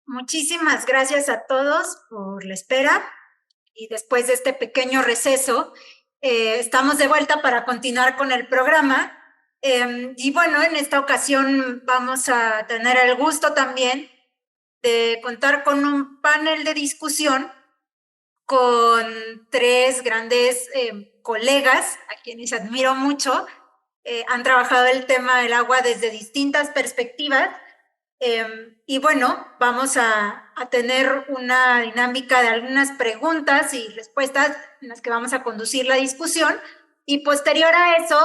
Muchísimas gracias a todos por la espera y después de este pequeño receso, estamos de vuelta para continuar con el programa. Y bueno, en esta ocasión vamos a tener el gusto también de contar con un panel de discusión con tres grandes colegas a quienes admiro mucho. Han trabajado el tema del agua desde distintas perspectivas. Y bueno, vamos a tener una dinámica de algunas preguntas y respuestas en las que vamos a conducir la discusión. Y posterior a eso,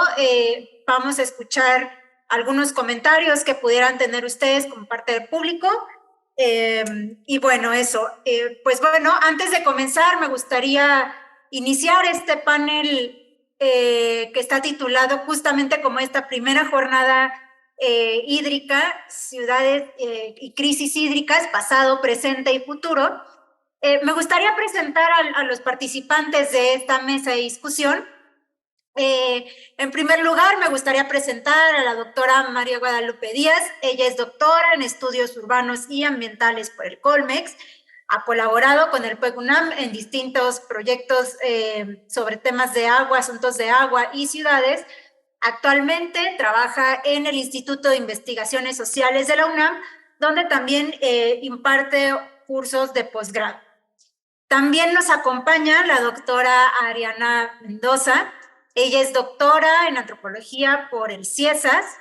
vamos a escuchar algunos comentarios que pudieran tener ustedes como parte del público. Y bueno, eso. Pues bueno, antes de comenzar, me gustaría iniciar este panel que está titulado justamente como esta primera jornada hídrica, ciudades y crisis hídricas, pasado, presente y futuro. Me gustaría presentar a los participantes de esta mesa de discusión. En primer lugar, me gustaría presentar a la doctora María Guadalupe Díaz. Ella es doctora en estudios urbanos y ambientales por el Colmex. Ha colaborado con el PEC-UNAM en distintos proyectos sobre temas de agua, asuntos de agua y ciudades. Actualmente trabaja en el Instituto de Investigaciones Sociales de la UNAM, donde también imparte cursos de posgrado. También nos acompaña la doctora Ariana Mendoza. Ella es doctora en antropología por el CIESAS.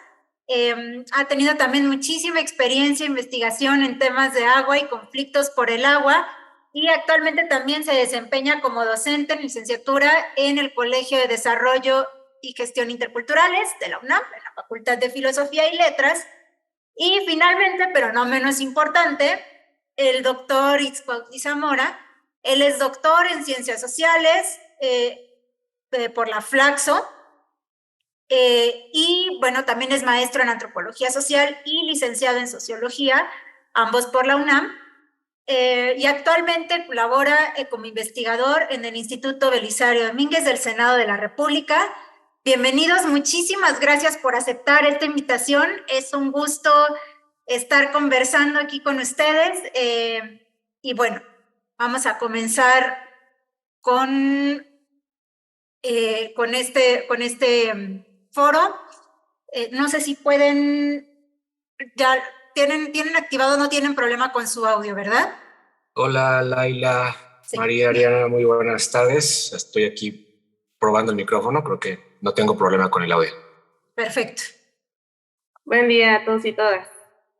Ha tenido también muchísima experiencia e investigación en temas de agua y conflictos por el agua, y actualmente también se desempeña como docente en licenciatura en el Colegio de Desarrollo y Gestión Interculturales de la UNAM, en la Facultad de Filosofía y Letras. Y finalmente, pero no menos importante, el doctor Itzcuautli Zamora. Él es doctor en Ciencias Sociales por la Flaxo, y bueno, también es maestro en Antropología Social y licenciado en Sociología, ambos por la UNAM. Y actualmente colabora como investigador en el Instituto Belisario Domínguez del Senado de la República. Bienvenidos, muchísimas gracias por aceptar esta invitación. Es un gusto estar conversando aquí con ustedes. Y bueno, vamos a comenzar con este foro. No sé si pueden, ya tienen activado, no tienen problema con su audio, ¿verdad? Hola Laila, Sí. María, Ariana, muy buenas tardes. Estoy aquí probando el micrófono, creo que no tengo problema con el audio. Perfecto. Buen día a todos y todas.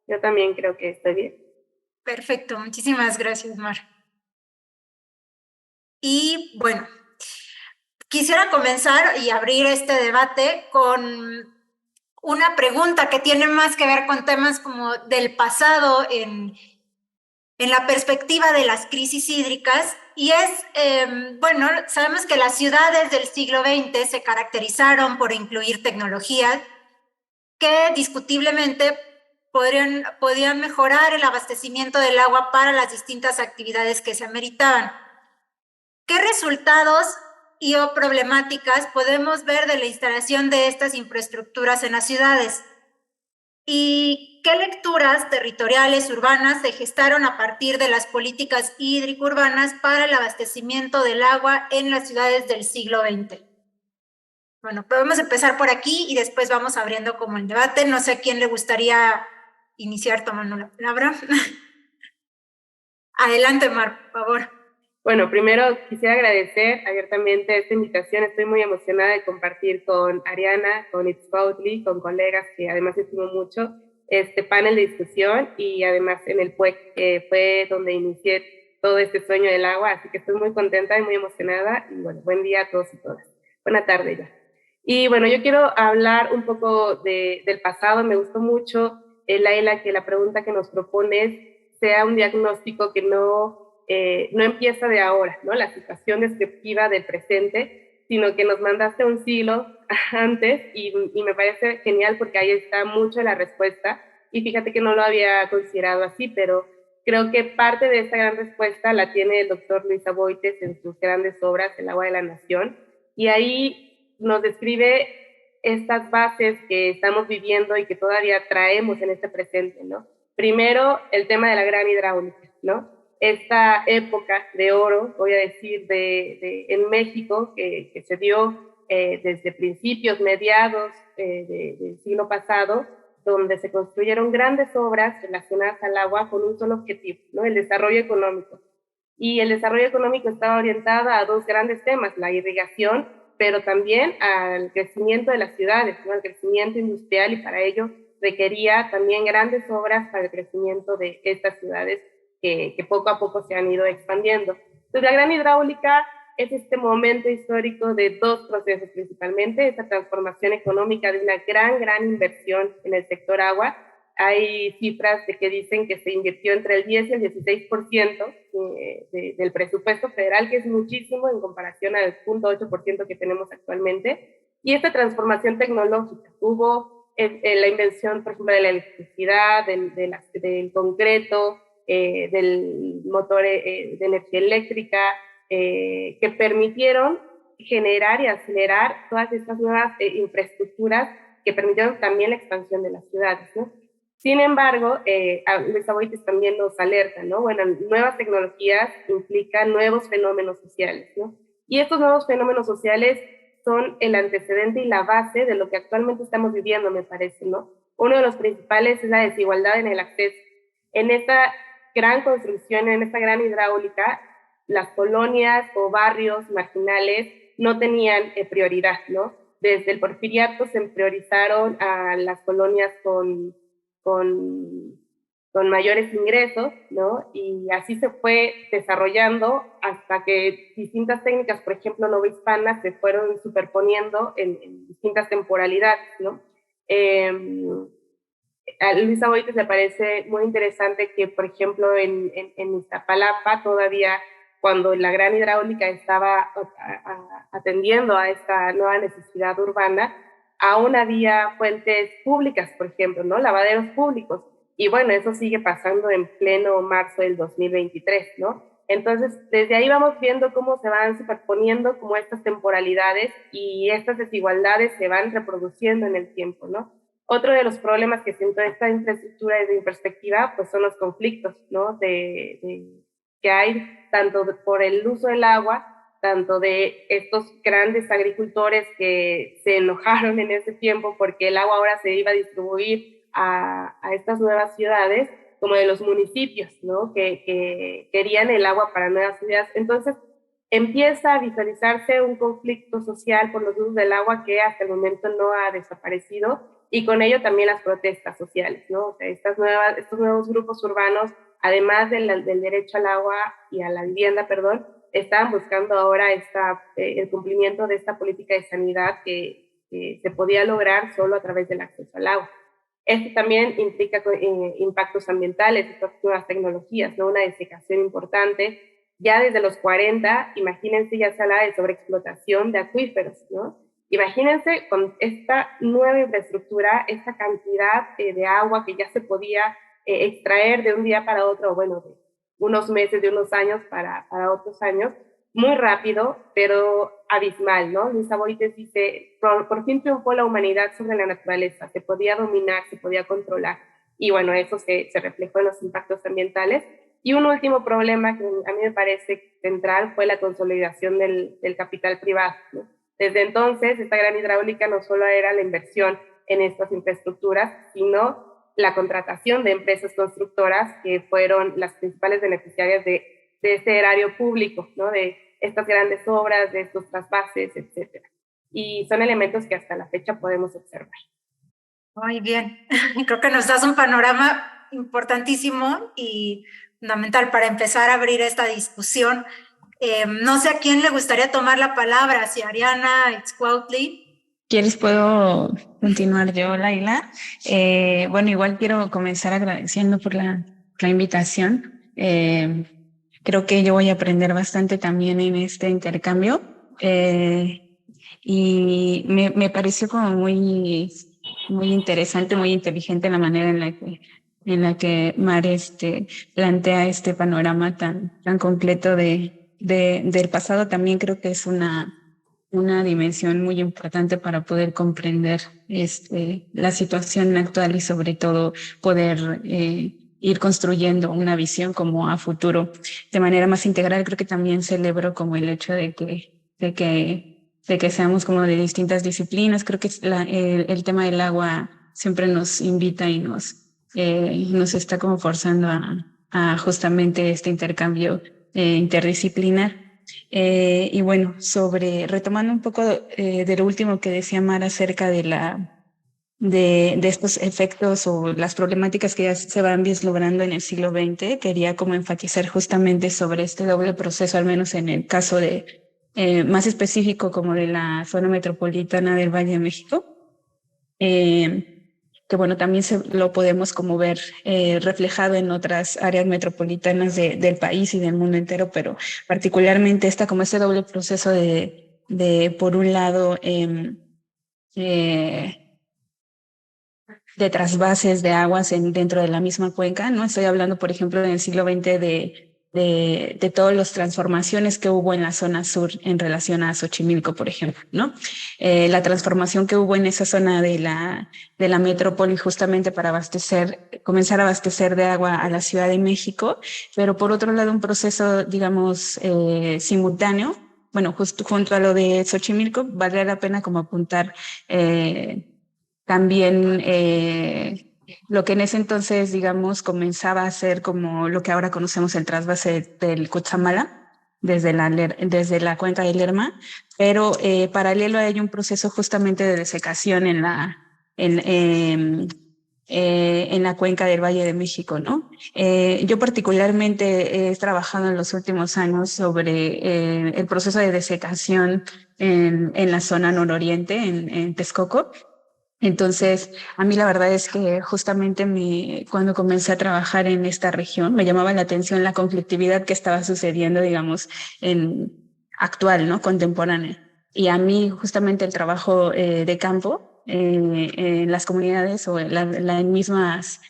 Yo también creo que estoy bien. Perfecto, muchísimas gracias, Mar. Y bueno, quisiera comenzar y abrir este debate con una pregunta que tiene más que ver con temas como del pasado en la perspectiva de las crisis hídricas. Y es, bueno, sabemos que las ciudades del siglo XX se caracterizaron por incluir tecnologías que discutiblemente podían mejorar el abastecimiento del agua para las distintas actividades que se ameritaban. ¿Qué resultados y o problemáticas podemos ver de la instalación de estas infraestructuras en las ciudades? ¿Y qué lecturas territoriales urbanas se gestaron a partir de las políticas hídrico-urbanas para el abastecimiento del agua en las ciudades del siglo XX? Bueno, podemos empezar por aquí y después vamos abriendo como el debate. No sé a quién le gustaría iniciar tomando la palabra. Adelante, Mar, por favor. Bueno, primero quisiera agradecer abiertamente esta invitación. Estoy muy emocionada de compartir con Ariana, con Itzcuautli, con colegas que además estimo mucho, este panel de discusión, y además en el PUEC, que fue donde inicié todo este sueño del agua, así que estoy muy contenta y muy emocionada. Y bueno, buen día a todos y todas. Buena tarde ya. Y bueno, yo quiero hablar un poco del pasado. Me gustó mucho, Laila, que la pregunta que nos propones sea un diagnóstico que no empieza de ahora, ¿no? La situación descriptiva del presente, sino que nos mandaste un siglo antes, y me parece genial porque ahí está mucho de la respuesta. Y fíjate que no lo había considerado así, pero creo que parte de esta gran respuesta la tiene el doctor Luis Aboites en sus grandes obras, El agua de la nación, y ahí nos describe estas bases que estamos viviendo y que todavía traemos en este presente, ¿no? Primero, el tema de la gran hidráulica, ¿no? Esta época de oro, voy a decir, en México, que se dio desde principios, mediados del siglo pasado, donde se construyeron grandes obras relacionadas al agua con un solo objetivo, ¿no? El desarrollo económico. Y el desarrollo económico estaba orientado a dos grandes temas, la irrigación, pero también al crecimiento de las ciudades, ¿no? Al crecimiento industrial, y para ello requería también grandes obras para el crecimiento de estas ciudades que poco a poco se han ido expandiendo. Entonces, la gran hidráulica es este momento histórico de dos procesos principalmente, esta transformación económica de una gran inversión en el sector agua. Hay cifras de que dicen que se invirtió entre el 10 y el 16% del presupuesto federal, que es muchísimo en comparación al 0.8% que tenemos actualmente. Y esta transformación tecnológica, hubo la invención, por ejemplo, de la electricidad, del concreto, del motor de energía eléctrica, que permitieron generar y acelerar todas estas nuevas infraestructuras que permitieron también la expansión de las ciudades, ¿no? Sin embargo, Luis Aboites también nos alerta, ¿no? Bueno, nuevas tecnologías implican nuevos fenómenos sociales, ¿no? Y estos nuevos fenómenos sociales son el antecedente y la base de lo que actualmente estamos viviendo, me parece, ¿no? Uno de los principales es la desigualdad en el acceso. En esta gran construcción, en esta gran hidráulica, las colonias o barrios marginales no tenían prioridad, ¿no? Desde el Porfiriato se priorizaron a las colonias con mayores ingresos, ¿no? Y así se fue desarrollando hasta que distintas técnicas, por ejemplo, novohispanas, se fueron superponiendo en distintas temporalidades, ¿no? A Luis Aboites le parece muy interesante que, por ejemplo, en Iztapalapa todavía, cuando la gran hidráulica estaba atendiendo a esta nueva necesidad urbana, aún había fuentes públicas, por ejemplo, ¿no? Lavaderos públicos. Y bueno, eso sigue pasando en pleno marzo del 2023, ¿no? Entonces, desde ahí vamos viendo cómo se van superponiendo como estas temporalidades y estas desigualdades se van reproduciendo en el tiempo, ¿no? Otro de los problemas que siento esta infraestructura desde mi perspectiva, pues son los conflictos, ¿no? Que hay tanto por el uso del agua, tanto de estos grandes agricultores que se enojaron en ese tiempo porque el agua ahora se iba a distribuir a estas nuevas ciudades, como de los municipios, ¿no? Que querían el agua para nuevas ciudades. Entonces, empieza a visualizarse un conflicto social por los usos del agua que hasta el momento no ha desaparecido, y con ello también las protestas sociales, ¿no? O sea, estos nuevos grupos urbanos, además del derecho al agua y a la vivienda, perdón, estaban buscando ahora el cumplimiento de esta política de sanidad que se podía lograr solo a través del acceso al agua. Esto también implica impactos ambientales, estas nuevas tecnologías, ¿no? Una desecación importante. Ya desde los 40, imagínense, ya se habla de sobreexplotación de acuíferos, ¿no? Imagínense con esta nueva infraestructura, esta cantidad de agua que ya se podía extraer de un día para otro, bueno, de unos meses, de unos años para otros años, muy rápido, pero abismal, ¿no? Luis Aboites dice, por fin triunfó la humanidad sobre la naturaleza, se podía dominar, se podía controlar, y bueno, eso se reflejó en los impactos ambientales. Y un último problema que a mí me parece central fue la consolidación del capital privado, ¿no? Desde entonces, esta gran hidráulica no solo era la inversión en estas infraestructuras, sino la contratación de empresas constructoras que fueron las principales beneficiarias de este erario público, ¿no? De estas grandes obras, de estos trasvases, etc. Y son elementos que hasta la fecha podemos observar. Muy bien, creo que nos das un panorama importantísimo y fundamental para empezar a abrir esta discusión. No sé a quién le gustaría tomar la palabra, si Ariana, Itzcuautli. ¿Quieres? Puedo continuar yo, Laila. Bueno, igual quiero comenzar agradeciendo por la invitación. Creo que yo voy a aprender bastante también en este intercambio. Y me pareció como muy interesante, muy inteligente la manera en la que Mar plantea este panorama tan completo del pasado. También creo que es una dimensión muy importante para poder comprender la situación actual y sobre todo poder ir construyendo una visión como a futuro de manera más integral. Creo que también celebro como el hecho de que seamos como de distintas disciplinas. Creo que el tema del agua siempre nos invita y nos está como forzando a justamente este intercambio interdisciplinar. Y bueno, retomando un poco de lo último que decía Mara acerca de estos efectos o las problemáticas que ya se van vislumbrando en el siglo XX, quería como enfatizar justamente sobre este doble proceso, al menos en el caso más específico como de la zona metropolitana del Valle de México. Que bueno, también lo podemos como ver reflejado en otras áreas metropolitanas del país y del mundo entero, pero particularmente como ese doble proceso de por un lado, de trasvases de aguas dentro de la misma cuenca, ¿no? Estoy hablando, por ejemplo, en el siglo XX de todas las transformaciones que hubo en la zona sur en relación a Xochimilco, por ejemplo, ¿no? La transformación que hubo en esa zona de la metrópoli justamente para comenzar a abastecer de agua a la Ciudad de México, pero por otro lado un proceso, digamos, simultáneo. Bueno, justo junto a lo de Xochimilco, valdría la pena como apuntar también lo que en ese entonces, digamos, comenzaba a ser como lo que ahora conocemos el trasvase del Cutzamala desde la cuenca del Lerma, pero paralelo a ello un proceso justamente de desecación en la cuenca del Valle de México, ¿no? Yo particularmente he trabajado en los últimos años sobre el proceso de desecación en la zona nororiente, en Texcoco. Entonces, a mí la verdad es que justamente cuando comencé a trabajar en esta región, me llamaba la atención la conflictividad que estaba sucediendo, digamos, actual, ¿no? Contemporánea. Y a mí justamente el trabajo de campo en las comunidades o las mismas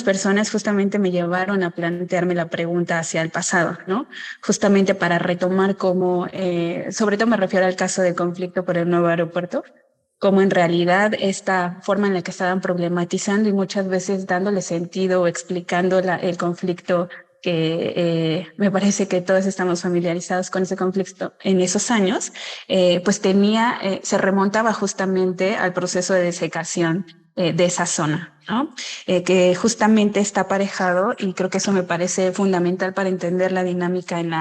personas justamente me llevaron a plantearme la pregunta hacia el pasado, ¿no? Justamente para retomar sobre todo me refiero al caso del conflicto por el nuevo aeropuerto, como en realidad esta forma en la que estaban problematizando y muchas veces dándole sentido o explicando el conflicto que me parece que todos estamos familiarizados con ese conflicto en esos años, pues se remontaba justamente al proceso de desecación de esa zona, ¿no? Que justamente está aparejado, y creo que eso me parece fundamental para entender la dinámica en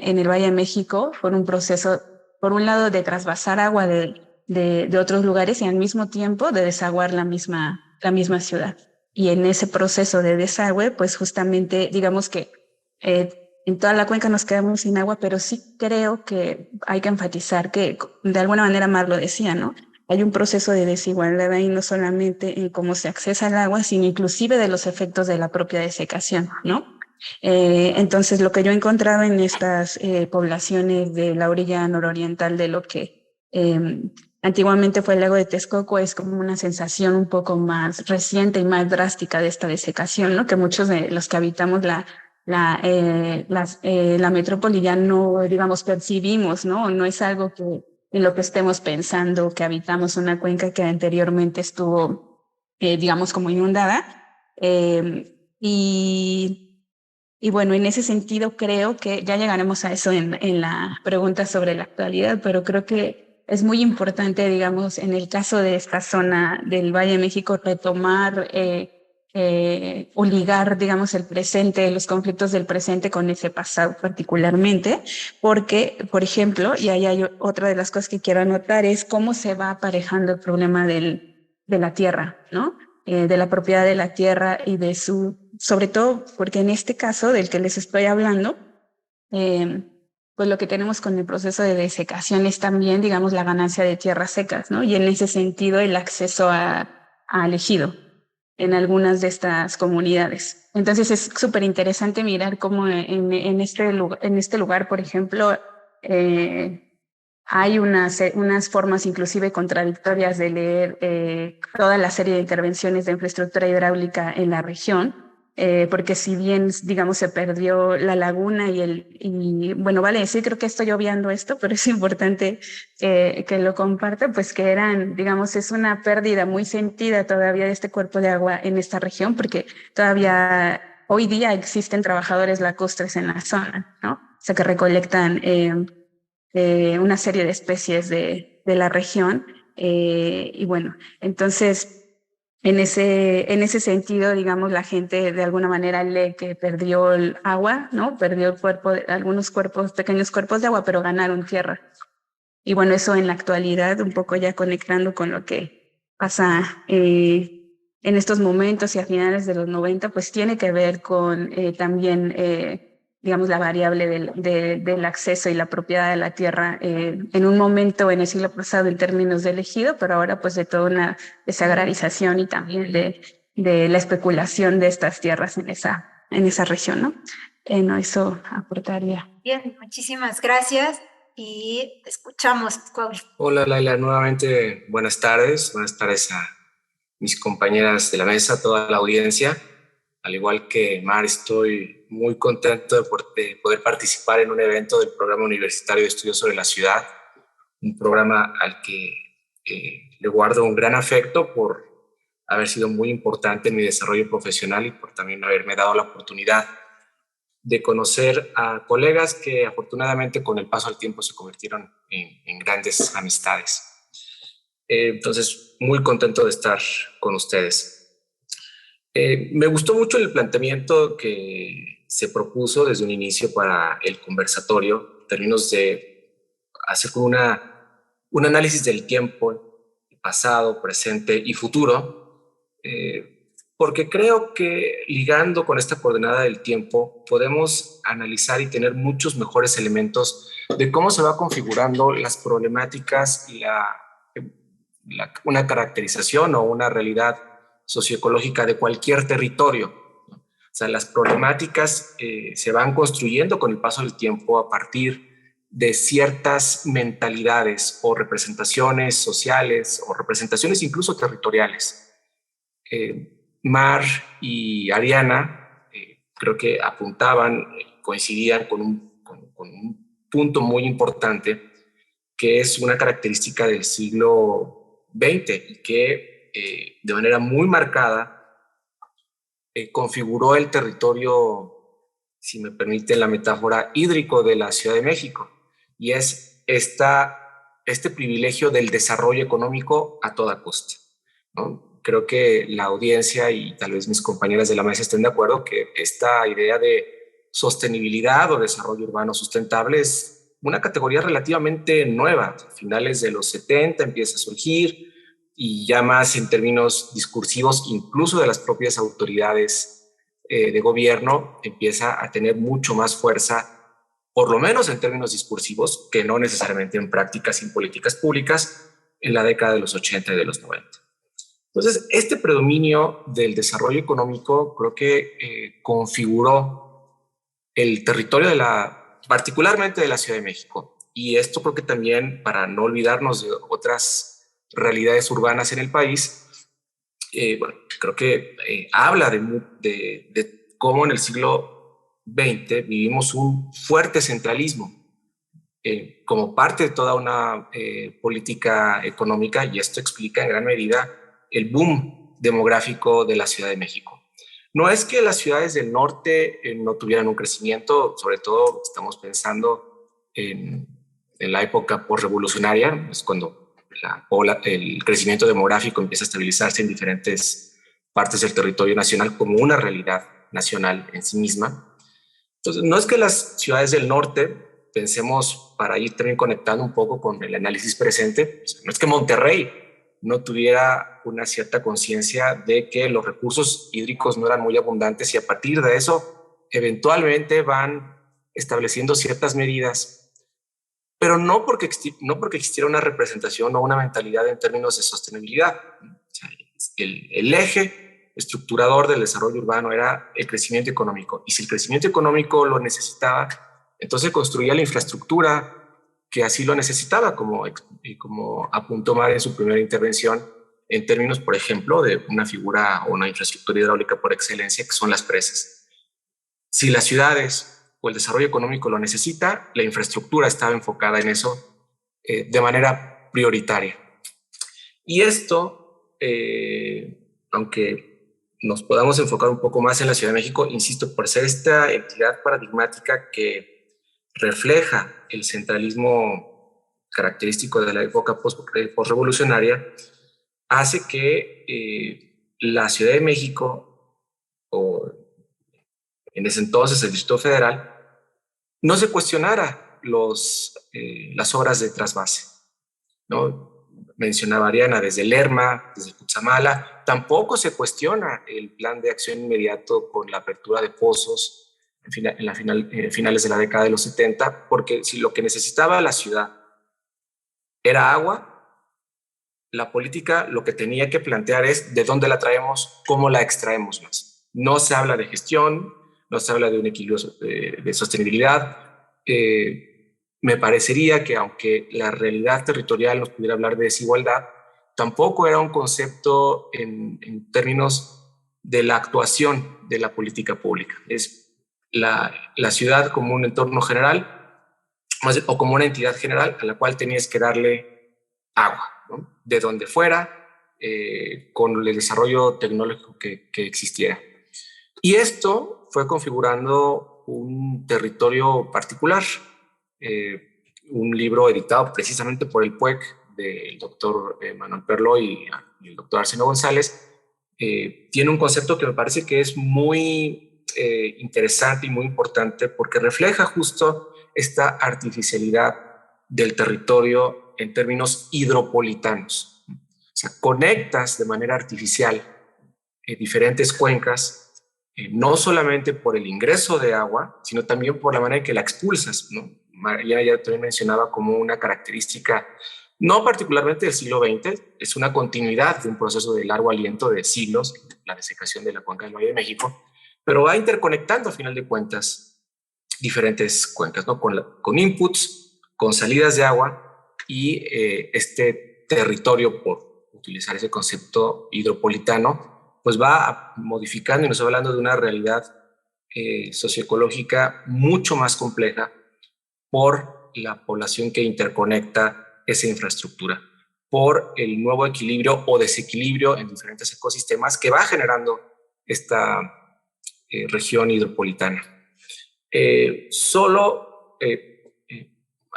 el Valle de México, por un proceso, por un lado, de trasvasar agua de otros lugares y al mismo tiempo de desaguar la misma ciudad. Y en ese proceso de desagüe, pues justamente, digamos que en toda la cuenca nos quedamos sin agua, pero sí creo que hay que enfatizar que, de alguna manera, Mar lo decía, ¿no? Hay un proceso de desigualdad ahí, no solamente en cómo se accesa al agua, sino inclusive de los efectos de la propia desecación, ¿no? Entonces, lo que yo he encontrado en estas poblaciones de la orilla nororiental de lo que antiguamente fue el lago de Texcoco, es como una sensación un poco más reciente y más drástica de esta desecación, ¿no? Que muchos de los que habitamos la metrópoli ya no, digamos, percibimos, ¿no? No es algo en lo que estemos pensando, que habitamos una cuenca que anteriormente estuvo, digamos, como inundada. Y bueno, en ese sentido creo que ya llegaremos a eso en la pregunta sobre la actualidad, pero creo que es muy importante, digamos, en el caso de esta zona del Valle de México, retomar o ligar, digamos, el presente, los conflictos del presente con ese pasado particularmente, porque, por ejemplo, y ahí hay otra de las cosas que quiero anotar, es cómo se va aparejando el problema de la tierra, ¿no? De la propiedad de la tierra y sobre todo porque en este caso del que les estoy hablando, pues lo que tenemos con el proceso de desecación es también, digamos, la ganancia de tierras secas, ¿no? Y en ese sentido el acceso al ejido en algunas de estas comunidades. Entonces es súper interesante mirar cómo en este lugar, por ejemplo, hay unas formas inclusive contradictorias de leer toda la serie de intervenciones de infraestructura hidráulica en la región, Porque si bien, digamos, se perdió la laguna y bueno, vale decir, creo que estoy obviando esto, pero es importante que lo comparta, pues que eran, digamos, es una pérdida muy sentida todavía de este cuerpo de agua en esta región, porque todavía hoy día existen trabajadores lacustres en la zona, ¿no? O sea, que recolectan una serie de especies de la región. Y bueno, entonces, en ese sentido, digamos, la gente de alguna manera lee que perdió el agua, ¿no? Perdió el cuerpo, algunos cuerpos, pequeños cuerpos de agua, pero ganaron tierra. Y bueno, eso en la actualidad, un poco ya conectando con lo que pasa en estos momentos y a finales de los 90, pues tiene que ver con también, digamos, la variable del acceso y la propiedad de la tierra en un momento en el siglo pasado en términos de ejido, pero ahora pues de toda una desagrarización y también de la especulación de estas tierras en esa región, ¿no? No, eso aportaría. Bien, muchísimas gracias y te escuchamos, Cuauhli. Hola Laila, nuevamente buenas tardes a mis compañeras de la mesa, a toda la audiencia. Al igual que Mar, estoy muy contento de poder participar en un evento del Programa Universitario de Estudios sobre la Ciudad, un programa al que le guardo un gran afecto por haber sido muy importante en mi desarrollo profesional y por también haberme dado la oportunidad de conocer a colegas que afortunadamente con el paso del tiempo se convirtieron en grandes amistades. Entonces, muy contento de estar con ustedes. Me gustó mucho el planteamiento que se propuso desde un inicio para el conversatorio, en términos de hacer como un análisis del tiempo, pasado, presente y futuro, porque creo que ligando con esta coordenada del tiempo podemos analizar y tener muchos mejores elementos de cómo se va configurando las problemáticas y una caracterización o una realidad socioecológica de cualquier territorio. O sea, las problemáticas se van construyendo con el paso del tiempo a partir de ciertas mentalidades o representaciones sociales o representaciones incluso territoriales. Mar y Ariana creo que apuntaban, coincidían con un punto muy importante, que es una característica del siglo XX y que de manera muy marcada configuró el territorio, si me permite la metáfora, hídrico de la Ciudad de México, y es este privilegio del desarrollo económico a toda costa, ¿no? Creo que la audiencia y tal vez mis compañeras de la mesa estén de acuerdo que esta idea de sostenibilidad o desarrollo urbano sustentable es una categoría relativamente nueva. A finales de los 70 empieza a surgir y ya más en términos discursivos, incluso de las propias autoridades de gobierno, empieza a tener mucho más fuerza, por lo menos en términos discursivos, que no necesariamente en prácticas y en políticas públicas, en la década de los 80 y de los 90. Entonces, este predominio del desarrollo económico creo que configuró el territorio particularmente de la Ciudad de México. Y esto creo que también, para no olvidarnos de otras realidades urbanas en el país, bueno, creo que habla de cómo en el siglo XX vivimos un fuerte centralismo como parte de toda una política económica, y esto explica en gran medida el boom demográfico de la Ciudad de México. No es que las ciudades del norte no tuvieran un crecimiento, sobre todo estamos pensando en la época postrevolucionaria, es cuando el crecimiento demográfico empieza a estabilizarse en diferentes partes del territorio nacional como una realidad nacional en sí misma. Entonces, no es que las ciudades del norte, pensemos para ir también conectando un poco con el análisis presente, no es que Monterrey no tuviera una cierta conciencia de que los recursos hídricos no eran muy abundantes y a partir de eso eventualmente van estableciendo ciertas medidas, pero no porque existiera una representación o una mentalidad en términos de sostenibilidad. O sea, el eje estructurador del desarrollo urbano era el crecimiento económico, y si el crecimiento económico lo necesitaba, entonces construía la infraestructura que así lo necesitaba, como apuntó Mar en su primera intervención, en términos, por ejemplo, de una figura o una infraestructura hidráulica por excelencia, que son las presas. Si las ciudades o el desarrollo económico lo necesita, la infraestructura estaba enfocada en eso de manera prioritaria. Y esto, aunque nos podamos enfocar un poco más en la Ciudad de México, insisto, por ser esta entidad paradigmática que refleja el centralismo característico de la época postrevolucionaria, hace que la Ciudad de México, o en ese entonces el Distrito Federal, no se cuestionara las obras de trasvase, ¿no? Mencionaba Ariana, desde Lerma, desde Cutzamala, tampoco se cuestiona el plan de acción inmediato con la apertura de pozos finales de la década de los 70, porque si lo que necesitaba la ciudad era agua, la política lo que tenía que plantear es de dónde la traemos, cómo la extraemos más. No se habla de gestión, no se habla de un equilibrio de sostenibilidad. Me parecería que aunque la realidad territorial nos pudiera hablar de desigualdad, tampoco era un concepto en términos de la actuación de la política pública. Es la ciudad como un entorno general o como una entidad general a la cual tenías que darle agua, ¿no? De donde fuera, con el desarrollo tecnológico que existiera. Y esto fue configurando un territorio particular. Un libro editado precisamente por el PUEC del doctor Manuel Perlo y el doctor Arseno González, tiene un concepto que me parece que es muy interesante y muy importante porque refleja justo esta artificialidad del territorio en términos hidropolitanos. O sea, conectas de manera artificial diferentes cuencas, no solamente por el ingreso de agua, sino también por la manera en que la expulsas, ¿no? María ya también mencionaba como una característica, no particularmente del siglo XX, es una continuidad de un proceso de largo aliento de siglos, la desecación de la cuenca del Valle de México, pero va interconectando a final de cuentas diferentes cuencas, ¿no? Con inputs, con salidas de agua y este territorio, por utilizar ese concepto hidropolitano, pues va modificando y nos va hablando de una realidad socioecológica mucho más compleja por la población que interconecta esa infraestructura, por el nuevo equilibrio o desequilibrio en diferentes ecosistemas que va generando esta región hidropolitana. Solo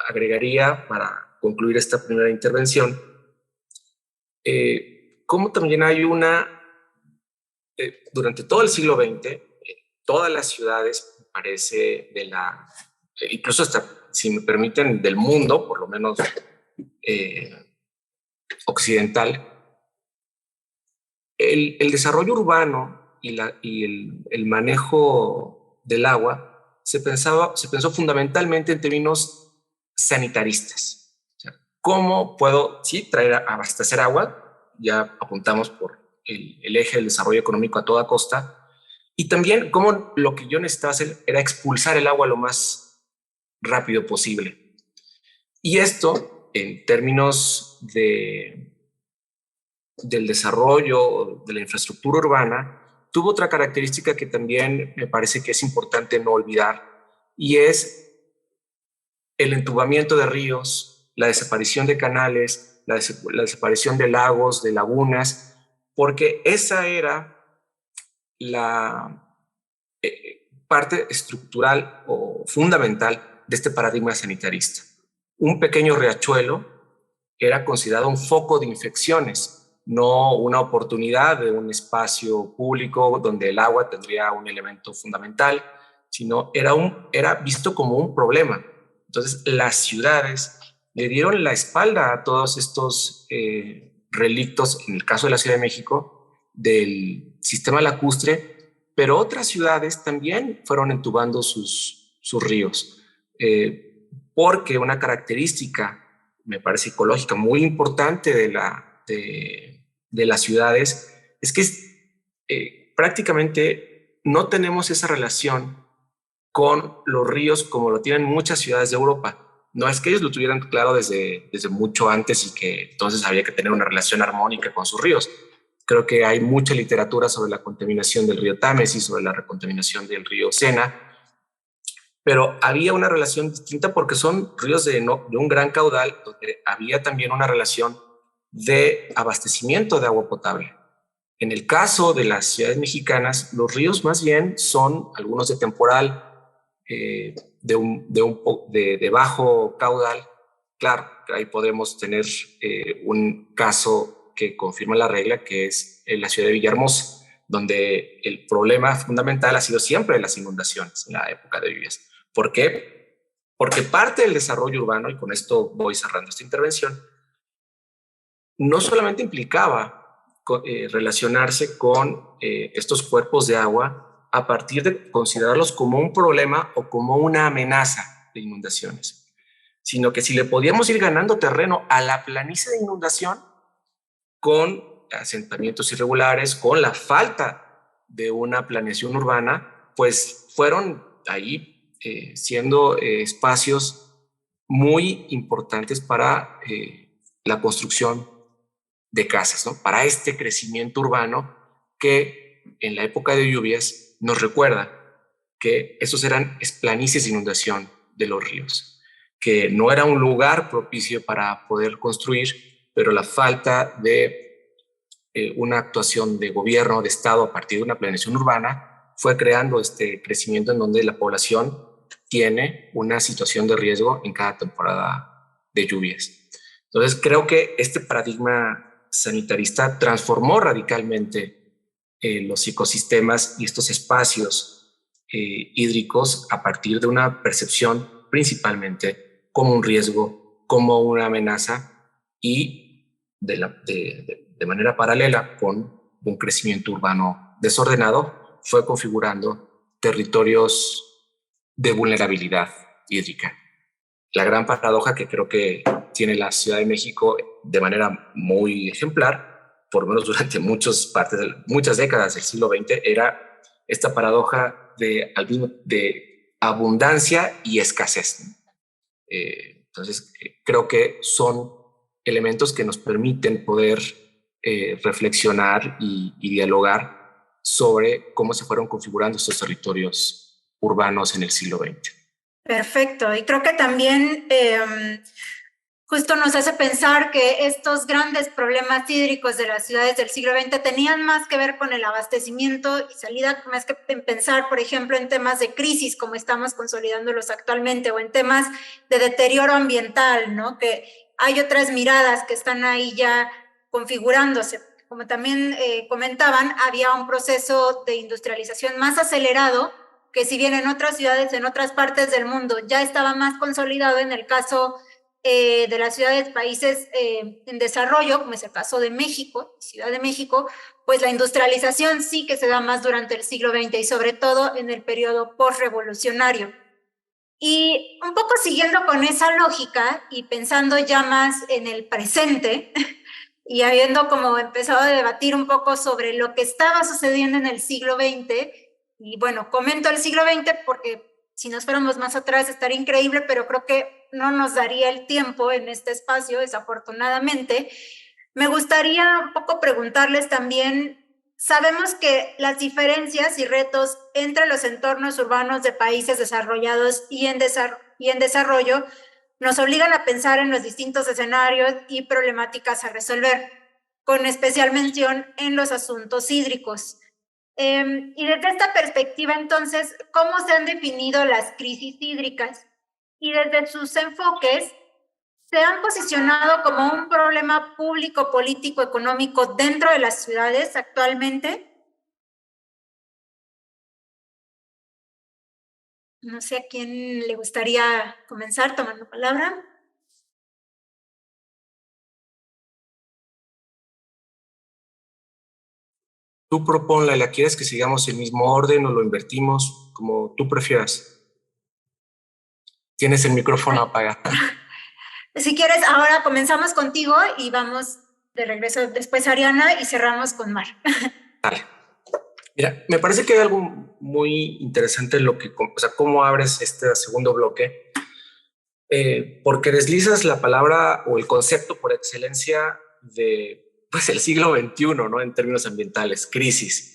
agregaría para concluir esta primera intervención, como también hay durante todo el siglo XX, todas las ciudades, parece, incluso hasta, si me permiten, del mundo, por lo menos occidental, el desarrollo urbano y el manejo del agua se pensó fundamentalmente en términos sanitaristas. O sea, ¿cómo puedo, sí, abastecer agua? Ya apuntamos por el eje del desarrollo económico a toda costa. Y también cómo lo que yo necesitaba hacer era expulsar el agua lo más rápido posible. Y esto, en términos del desarrollo de la infraestructura urbana, tuvo otra característica que también me parece que es importante no olvidar, y es el entubamiento de ríos, la desaparición de canales, la desaparición de lagos, de lagunas, porque esa era la parte estructural o fundamental de este paradigma sanitarista. Un pequeño riachuelo era considerado un foco de infecciones, no una oportunidad de un espacio público donde el agua tendría un elemento fundamental, sino era visto como un problema. Entonces, las ciudades le dieron la espalda a todos estos relictos, en el caso de la Ciudad de México, del sistema lacustre, pero otras ciudades también fueron entubando sus ríos, porque una característica, me parece ecológica, muy importante de las ciudades es que prácticamente no tenemos esa relación con los ríos como lo tienen muchas ciudades de Europa. no es que ellos lo tuvieran claro desde mucho antes y que entonces había que tener una relación armónica con sus ríos. Creo que hay mucha literatura sobre la contaminación del río Támesis, sobre la recontaminación del río Sena, pero había una relación distinta porque son ríos de un gran caudal, donde había también una relación de abastecimiento de agua potable. En el caso de las ciudades mexicanas, los ríos más bien son algunos de temporal, de bajo caudal. Claro, ahí podemos tener un caso que confirma la regla, que es en la ciudad de Villahermosa, donde el problema fundamental ha sido siempre las inundaciones en la época de lluvias. ¿Por qué? Porque parte del desarrollo urbano, y con esto voy cerrando esta intervención, no solamente implicaba relacionarse con estos cuerpos de agua a partir de considerarlos como un problema o como una amenaza de inundaciones, sino que si le podíamos ir ganando terreno a la planicie de inundación con asentamientos irregulares, con la falta de una planeación urbana, pues fueron ahí siendo espacios muy importantes para la construcción de casas, ¿no? Para este crecimiento urbano que en la época de lluvias nos recuerda que esos eran planicies de inundación de los ríos, que no era un lugar propicio para poder construir, pero la falta de una actuación de gobierno, de Estado a partir de una planeación urbana fue creando este crecimiento en donde la población tiene una situación de riesgo en cada temporada de lluvias. Entonces creo que este paradigma sanitarista transformó radicalmente los ecosistemas y estos espacios hídricos a partir de una percepción principalmente como un riesgo, como una amenaza y de manera paralela con un crecimiento urbano desordenado fue configurando territorios de vulnerabilidad hídrica. La gran paradoja que creo que tiene la Ciudad de México de manera muy ejemplar, por lo menos durante muchas décadas del siglo XX, era esta paradoja de abundancia y escasez. Entonces, creo que son elementos que nos permiten poder reflexionar y dialogar sobre cómo se fueron configurando estos territorios urbanos en el siglo XX. Perfecto, y creo que también justo nos hace pensar que estos grandes problemas hídricos de las ciudades del siglo XX tenían más que ver con el abastecimiento y salida, más que en pensar, por ejemplo, en temas de crisis como estamos consolidándolos actualmente o en temas de deterioro ambiental, ¿no? Que hay otras miradas que están ahí ya configurándose. Como también comentaban, había un proceso de industrialización más acelerado que si bien en otras ciudades, en otras partes del mundo ya estaba más consolidado, en el caso de las ciudades, países en desarrollo, como es el caso de México, Ciudad de México, pues la industrialización sí que se da más durante el siglo XX y sobre todo en el periodo postrevolucionario. Y un poco siguiendo con esa lógica y pensando ya más en el presente y habiendo como empezado a debatir un poco sobre lo que estaba sucediendo en el siglo XX, y bueno, comento el siglo XX porque si nos fuéramos más atrás estaría increíble, pero creo que no nos daría el tiempo en este espacio, desafortunadamente. Me gustaría un poco preguntarles también, sabemos que las diferencias y retos entre los entornos urbanos de países desarrollados y en desarrollo nos obligan a pensar en los distintos escenarios y problemáticas a resolver, con especial mención en los asuntos hídricos. Y desde esta perspectiva, entonces, ¿cómo se han definido las crisis hídricas? Y desde sus enfoques, ¿se han posicionado como un problema público, político, económico dentro de las ciudades actualmente? No sé a quién le gustaría comenzar tomando palabra. Tú proponla, ¿la quieres que sigamos el mismo orden o lo invertimos como tú prefieras? Tienes el micrófono apagado. Si quieres, ahora comenzamos contigo y vamos de regreso después a Ariana y cerramos con Mar. Dale. Mira, me parece que hay algo muy interesante en lo que, o sea, cómo abres este segundo bloque Porque deslizas la palabra o el concepto por excelencia de pues, el siglo XXI, ¿no? En términos ambientales, crisis.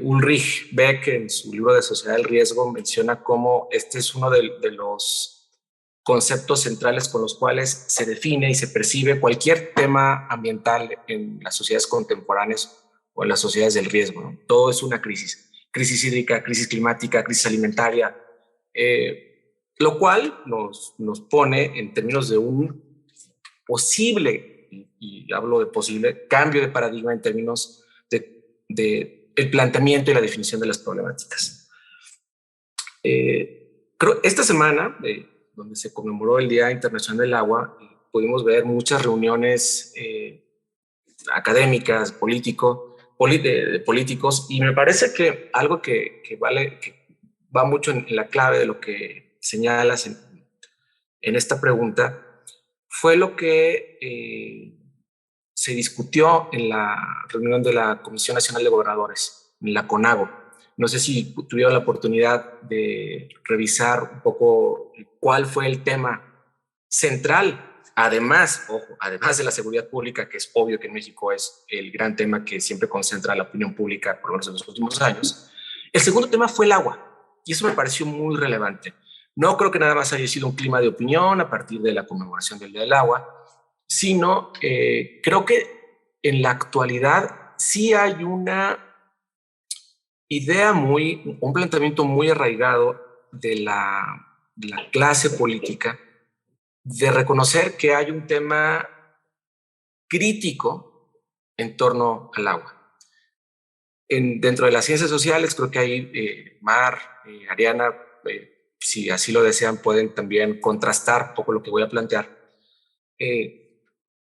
Ulrich Beck, en su libro de Sociedad del Riesgo, menciona cómo este es uno de los conceptos centrales con los cuales se define y se percibe cualquier tema ambiental en las sociedades contemporáneas o en las sociedades del riesgo, ¿no? Todo es una crisis. Crisis hídrica, crisis climática, crisis alimentaria, lo cual nos pone en términos de un posible, y hablo de posible, cambio de paradigma en términos de el planteamiento y la definición de las problemáticas. Creo esta semana, donde se conmemoró el Día Internacional del Agua, pudimos ver muchas reuniones académicas, de políticos, y me parece que algo que va mucho en la clave de lo que señalas en esta pregunta fue lo que se discutió en la reunión de la Comisión Nacional de Gobernadores, en la CONAGO. No sé si tuvieron la oportunidad de revisar un poco cuál fue el tema central. Además, ojo, además de la seguridad pública, que es obvio que en México es el gran tema que siempre concentra la opinión pública, por lo menos en los últimos años, el segundo tema fue el agua, y eso me pareció muy relevante. No creo que nada más haya sido un clima de opinión a partir de la conmemoración del Día del Agua, sino creo que en la actualidad sí hay una idea un planteamiento muy arraigado de la clase política de reconocer que hay un tema crítico en torno al agua. Dentro de las ciencias sociales, creo que hay Mar, Ariana, si así lo desean, pueden también contrastar un poco lo que voy a plantear.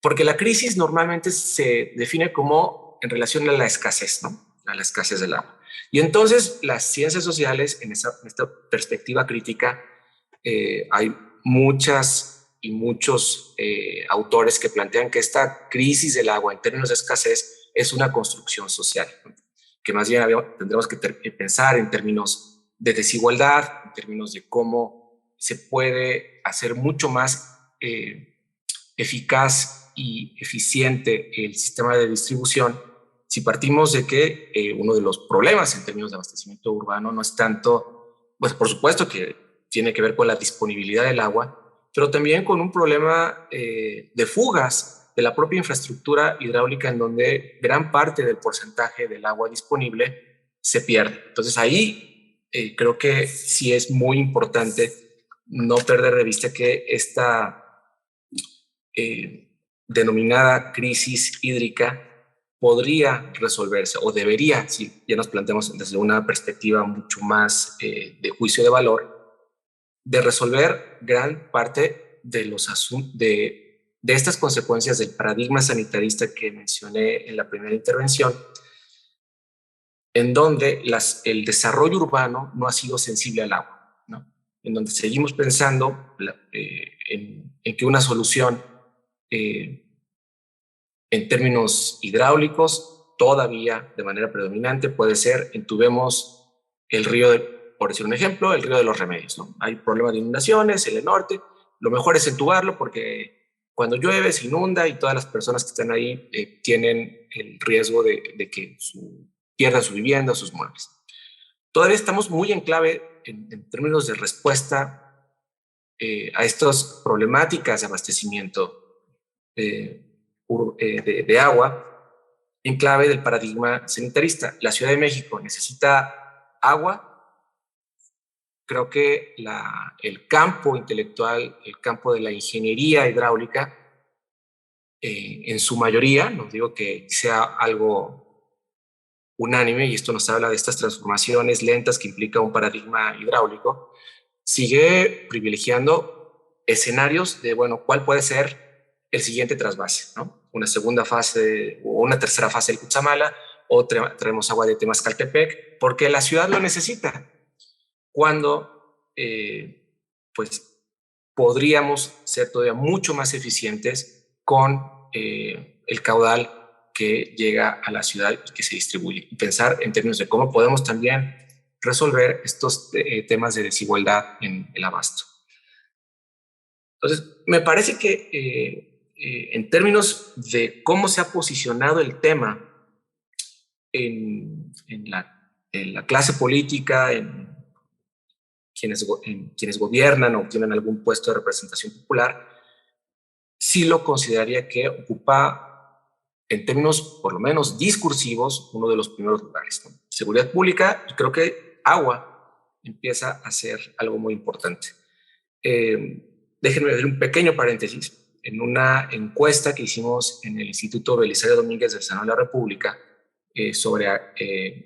Porque la crisis normalmente se define como en relación a la escasez, ¿no? A la escasez del agua. Y entonces las ciencias sociales, en esta perspectiva crítica, hay muchas y muchos autores que plantean que esta crisis del agua en términos de escasez es una construcción social, ¿no? Que más bien tendremos que pensar en términos de desigualdad, en términos de cómo se puede hacer mucho más eficaz y eficiente el sistema de distribución si partimos de que uno de los problemas en términos de abastecimiento urbano no es tanto, pues por supuesto que tiene que ver con la disponibilidad del agua, pero también con un problema de fugas de la propia infraestructura hidráulica en donde gran parte del porcentaje del agua disponible se pierde. Entonces ahí creo que sí es muy importante no perder de vista que esta denominada crisis hídrica podría resolverse o debería, si ya nos planteamos desde una perspectiva mucho más de juicio de valor, de resolver gran parte de los asuntos de estas consecuencias del paradigma sanitarista que mencioné en la primera intervención, en donde el desarrollo urbano no ha sido sensible al agua, ¿no? En donde seguimos pensando en que una solución en términos hidráulicos todavía de manera predominante puede ser entubemos el río, por decir un ejemplo, el río de los Remedios, ¿no? Hay problemas de inundaciones en el norte, lo mejor es entubarlo porque cuando llueve se inunda y todas las personas que están ahí tienen el riesgo de que pierdan su vivienda o sus muebles. Todavía estamos muy en clave en términos de respuesta a estas problemáticas de abastecimiento de agua en clave del paradigma sanitarista. La Ciudad de México necesita agua. Creo que el campo intelectual, el campo de la ingeniería hidráulica, en su mayoría, no digo que sea algo unánime, y esto nos habla de estas transformaciones lentas que implica un paradigma hidráulico, sigue privilegiando escenarios de, bueno, ¿cuál puede ser el siguiente trasvase, ¿no? Una segunda fase o una tercera fase del Cutzamala, o traemos agua de Temascaltepec, porque la ciudad lo necesita. Cuando, pues, podríamos ser todavía mucho más eficientes con el caudal que llega a la ciudad y que se distribuye. Y pensar en términos de cómo podemos también resolver estos temas de desigualdad en el abasto. Entonces, me parece que en términos de cómo se ha posicionado el tema en la clase política, en quienes gobiernan o tienen algún puesto de representación popular, sí lo consideraría que ocupa, en términos por lo menos discursivos, uno de los primeros lugares, ¿no? Seguridad pública, y creo que agua empieza a ser algo muy importante. Déjenme hacer un pequeño paréntesis. En una encuesta que hicimos en el Instituto Belisario Domínguez del Senado de la República sobre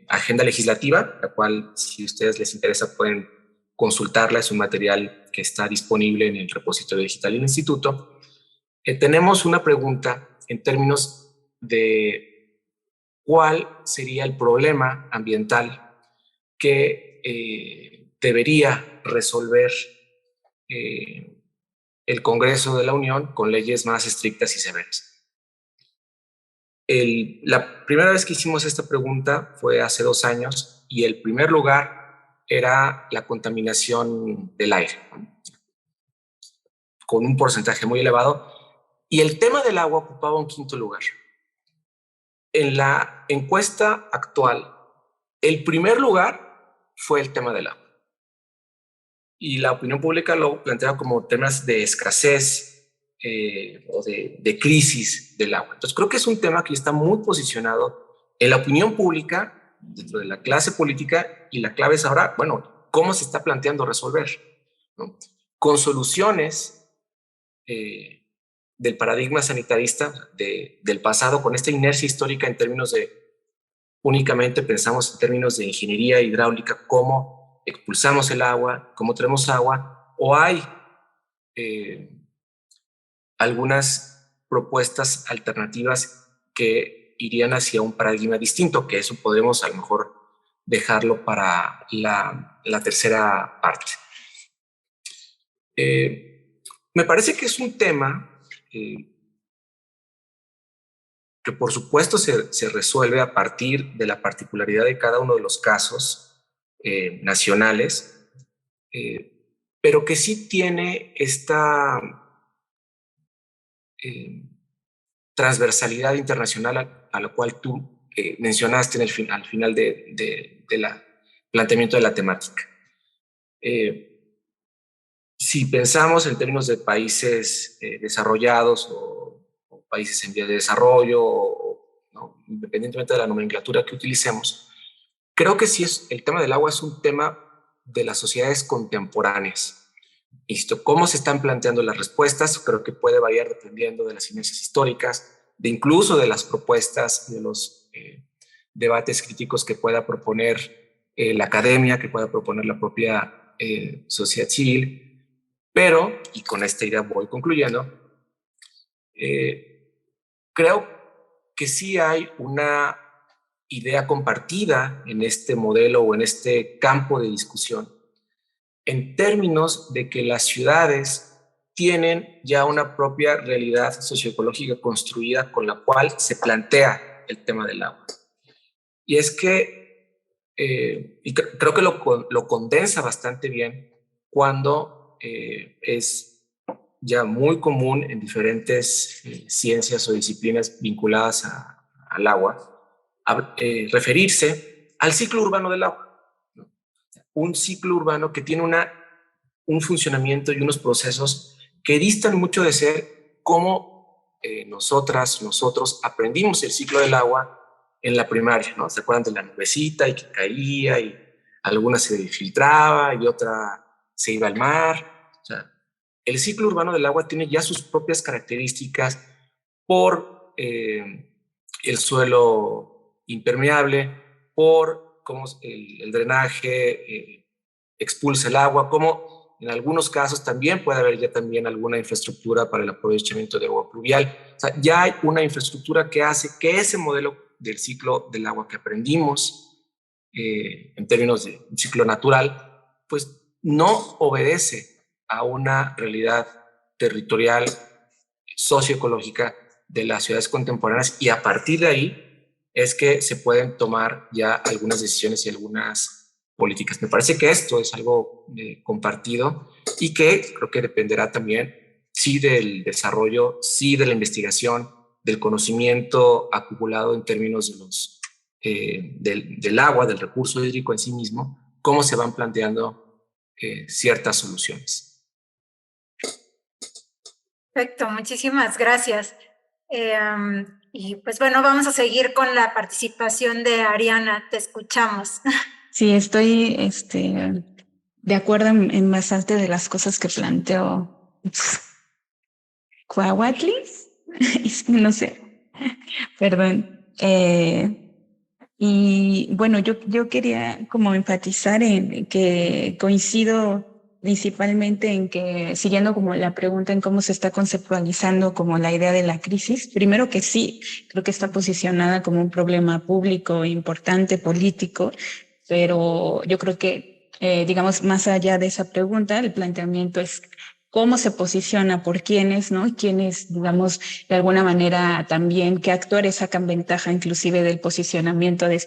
agenda legislativa, la cual, si a ustedes les interesa, pueden consultarla. Es un material que está disponible en el repositorio digital del Instituto. Tenemos una pregunta en términos de cuál sería el problema ambiental que debería resolver el Congreso de la Unión con leyes más estrictas y severas. La primera vez que hicimos esta pregunta fue hace 2 años y el primer lugar era la contaminación del aire, con un porcentaje muy elevado, y el tema del agua ocupaba un 5º lugar. En la encuesta actual, el primer lugar fue el tema del agua. Y la opinión pública lo plantea como temas de escasez o de crisis del agua. Entonces creo que es un tema que está muy posicionado en la opinión pública, dentro de la clase política, y la clave es ahora, bueno, cómo se está planteando resolver, ¿no? Con soluciones del paradigma sanitarista del pasado, con esta inercia histórica en términos de, únicamente pensamos en términos de ingeniería hidráulica, cómo expulsamos el agua, cómo tenemos agua, o hay algunas propuestas alternativas que irían hacia un paradigma distinto, que eso podemos a lo mejor dejarlo para la tercera parte. Me parece que es un tema que por supuesto se resuelve a partir de la particularidad de cada uno de los casos nacionales, pero que sí tiene esta transversalidad internacional a la cual tú mencionaste al final de la planteamiento de la temática. Si pensamos en términos de países desarrollados o países en vías de desarrollo, ¿no? Independientemente de la nomenclatura que utilicemos, creo que sí el tema del agua es un tema de las sociedades contemporáneas. Listo. ¿Cómo se están planteando las respuestas? Creo que puede variar dependiendo de las inercias históricas, de incluso de las propuestas, de los debates críticos que pueda proponer la academia, que pueda proponer la propia sociedad civil. Pero, y con esta idea voy concluyendo, creo que sí hay una idea compartida en este modelo o en este campo de discusión, en términos de que las ciudades tienen ya una propia realidad socioecológica construida con la cual se plantea el tema del agua. Y es que, y creo que lo condensa bastante bien cuando es ya muy común en diferentes ciencias o disciplinas vinculadas al agua, referirse al ciclo urbano del agua. Un ciclo urbano que tiene un funcionamiento y unos procesos que distan mucho de ser como nosotros aprendimos el ciclo del agua en la primaria, ¿no? ¿Se acuerdan de la nubecita y que caía y alguna se filtraba y otra se iba al mar? O sea, el ciclo urbano del agua tiene ya sus propias características por el suelo impermeable, por cómo el drenaje expulsa el agua, como en algunos casos también puede haber ya también alguna infraestructura para el aprovechamiento de agua pluvial. O sea, ya hay una infraestructura que hace que ese modelo del ciclo del agua que aprendimos en términos de un ciclo natural, pues no obedece a una realidad territorial, socioecológica de las ciudades contemporáneas, y a partir de ahí es que se pueden tomar ya algunas decisiones y algunas políticas. Me parece que esto es algo compartido y que creo que dependerá también sí del desarrollo, sí de la investigación, del conocimiento acumulado en términos de del agua, del recurso hídrico en sí mismo, cómo se van planteando ciertas soluciones. Perfecto, muchísimas gracias. Y pues bueno, vamos a seguir con la participación de Ariana, te escuchamos. Sí, estoy de acuerdo en bastante de las cosas que planteó Cuahuatli. No sé, perdón. Y bueno, yo quería como enfatizar en que coincido principalmente en que, siguiendo como la pregunta en cómo se está conceptualizando como la idea de la crisis, primero que sí, creo que está posicionada como un problema público importante, político, pero yo creo que, digamos, más allá de esa pregunta, el planteamiento es cómo se posiciona, por quiénes, ¿no? Quiénes, digamos, de alguna manera también, qué actores sacan ventaja inclusive del posicionamiento de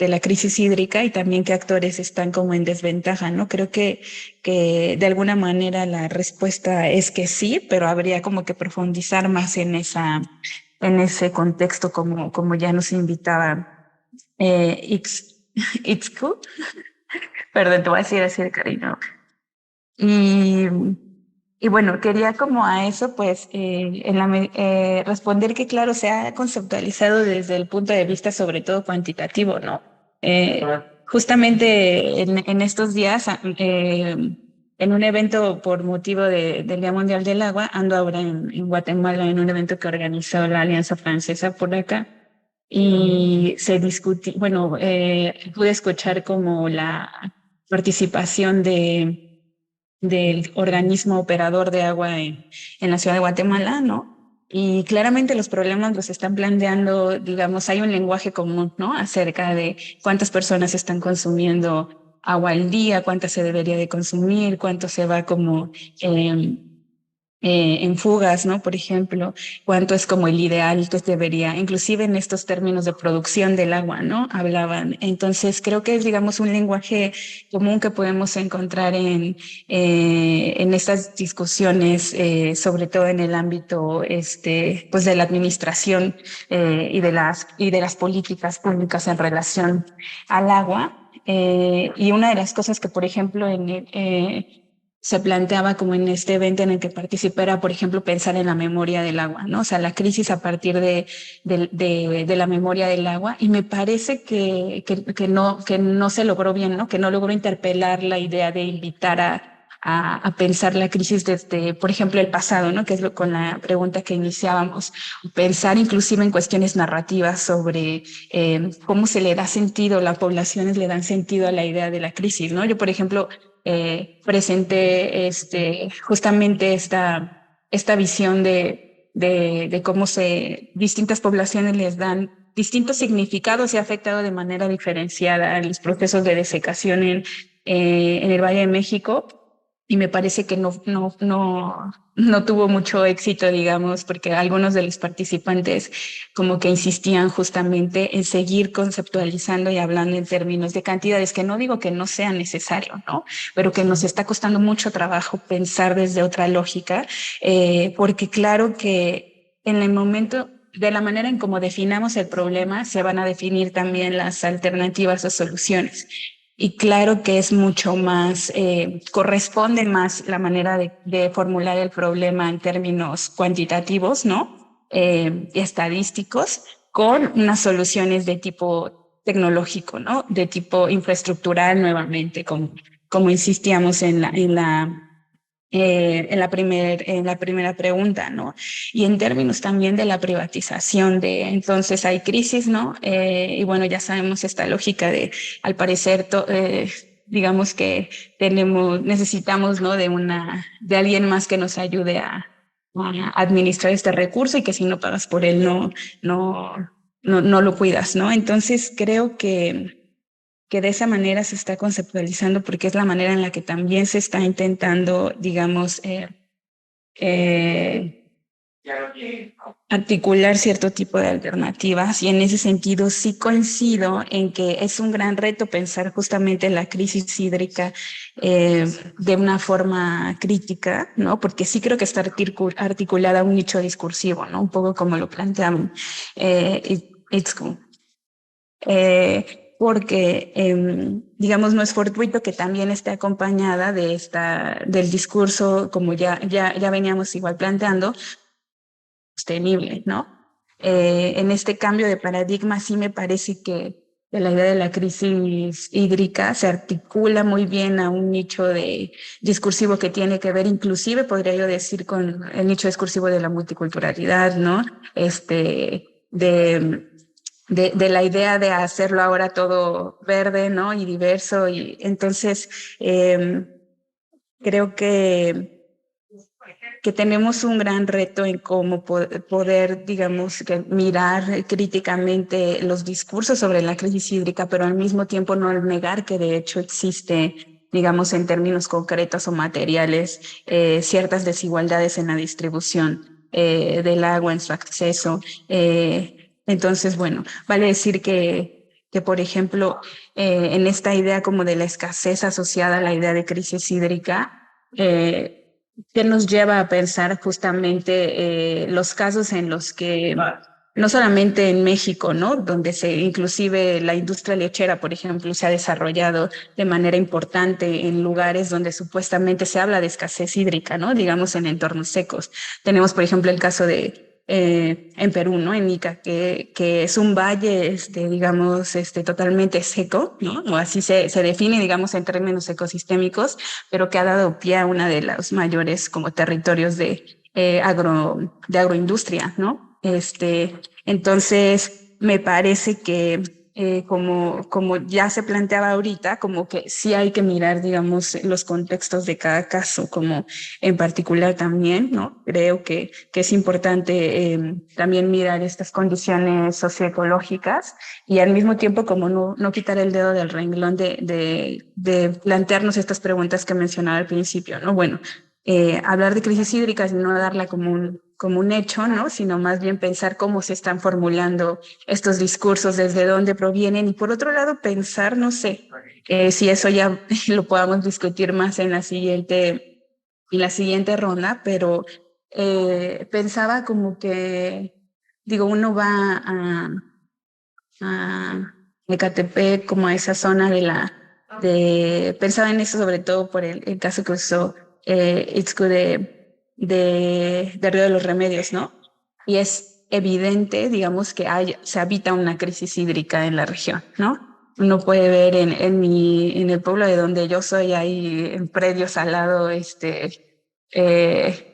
la crisis hídrica y también qué actores están como en desventaja, ¿no? Creo que de alguna manera la respuesta es que sí, pero habría como que profundizar más en ese contexto como ya nos invitaba Itzku. Perdón, te voy a decir así de cariño. Y, y bueno, quería como a eso, pues, responder que, claro, se ha conceptualizado desde el punto de vista sobre todo cuantitativo, ¿no? Justamente en estos días, en un evento por motivo del Día Mundial del Agua, ando ahora en Guatemala en un evento que organizó la Alianza Francesa por acá. Y se discutió, bueno, pude escuchar como la participación del organismo operador de agua en la ciudad de Guatemala, ¿no? Y claramente los problemas los están planteando, digamos, hay un lenguaje común, ¿no? Acerca de cuántas personas están consumiendo agua al día, cuánta se debería de consumir, cuánto se va como en fugas, ¿no? Por ejemplo, cuánto es como el ideal que debería, inclusive en estos términos de producción del agua, ¿no? Hablaban. Entonces, creo que es, digamos, un lenguaje común que podemos encontrar en estas discusiones, sobre todo en el ámbito, pues de la administración y de las políticas públicas en relación al agua. Y una de las cosas que, por ejemplo, se planteaba como en este evento en el que participé era, por ejemplo, pensar en la memoria del agua, ¿no? O sea, la crisis a partir de la memoria del agua. Y me parece que no se logró bien, ¿no? Que no logró interpelar la idea de invitar a pensar la crisis desde, por ejemplo, el pasado, ¿no? Que es con la pregunta que iniciábamos. Pensar inclusive en cuestiones narrativas sobre cómo se le da sentido, las poblaciones le dan sentido a la idea de la crisis, ¿no? Yo, por ejemplo, presenté justamente esta visión de cómo distintas poblaciones les dan distintos significados y ha afectado de manera diferenciada los procesos de desecación en el Valle de México. Y me parece que no tuvo mucho éxito, digamos, porque algunos de los participantes como que insistían justamente en seguir conceptualizando y hablando en términos de cantidades, que no digo que no sea necesario, ¿no? Pero que nos está costando mucho trabajo pensar desde otra lógica, porque claro que en el momento de la manera en cómo definamos el problema, se van a definir también las alternativas o soluciones. Y claro que es mucho más, corresponde más la manera de formular el problema en términos cuantitativos, ¿no? Estadísticos, con unas soluciones de tipo tecnológico, ¿no? De tipo infraestructural nuevamente, como insistíamos en la primera pregunta, ¿no? Y en términos también de la privatización entonces hay crisis, ¿no? Y bueno, ya sabemos esta lógica al parecer, digamos que necesitamos, ¿no? De alguien más que nos ayude a administrar este recurso y que si no pagas por él, no lo cuidas, ¿no? Entonces creo que de esa manera se está conceptualizando porque es la manera en la que también se está intentando, digamos, articular cierto tipo de alternativas, y en ese sentido sí coincido en que es un gran reto pensar justamente la crisis hídrica de una forma crítica, ¿no? Porque sí creo que está articulada a un nicho discursivo, ¿no? Un poco como lo plantean Itzku. Porque, digamos, no es fortuito que también esté acompañada del discurso, como ya veníamos igual planteando, sostenible, ¿no? En este cambio de paradigma sí me parece que la idea de la crisis hídrica se articula muy bien a un nicho de discursivo que tiene que ver, inclusive podría yo decir, con el nicho discursivo de la multiculturalidad, ¿no? De la idea de hacerlo ahora todo verde, ¿no? Y diverso. Y entonces creo que tenemos un gran reto en cómo poder, digamos, mirar críticamente los discursos sobre la crisis hídrica, pero al mismo tiempo no negar que de hecho existe, digamos, en términos concretos o materiales, ciertas desigualdades en la distribución del agua, en su acceso. Entonces, bueno, vale decir que por ejemplo, en esta idea como de la escasez asociada a la idea de crisis hídrica, que nos lleva a pensar justamente los casos en los que, no solamente en México, ¿no? Donde inclusive la industria lechera, por ejemplo, se ha desarrollado de manera importante en lugares donde supuestamente se habla de escasez hídrica, ¿no? Digamos en entornos secos. Tenemos, por ejemplo, el caso de en Perú, ¿no? En Ica, que es un valle, digamos, totalmente seco, ¿no? O así se define, digamos, en términos ecosistémicos, pero que ha dado pie a uno de los mayores como territorios de agroindustria, ¿no? Entonces, me parece que como ya se planteaba ahorita, como que sí hay que mirar, digamos, los contextos de cada caso, como en particular también, ¿no? Creo que es importante también mirar estas condiciones socioecológicas y al mismo tiempo como no quitar el dedo del renglón de plantearnos estas preguntas que mencionaba al principio, ¿no? Bueno, hablar de crisis hídricas y no darla como un hecho, ¿no? Sino más bien pensar cómo se están formulando estos discursos, desde dónde provienen y por otro lado pensar, no sé, si eso ya lo podamos discutir más en la siguiente ronda, pero pensaba como que, digo, uno va a Ecatepec, como a esa zona pensaba en eso sobre todo por el caso que usó Itzku de Río de los Remedios, ¿no? Y es evidente, digamos, que se habita una crisis hídrica en la región, ¿no? Uno puede ver en el pueblo de donde yo soy, hay en predios al lado,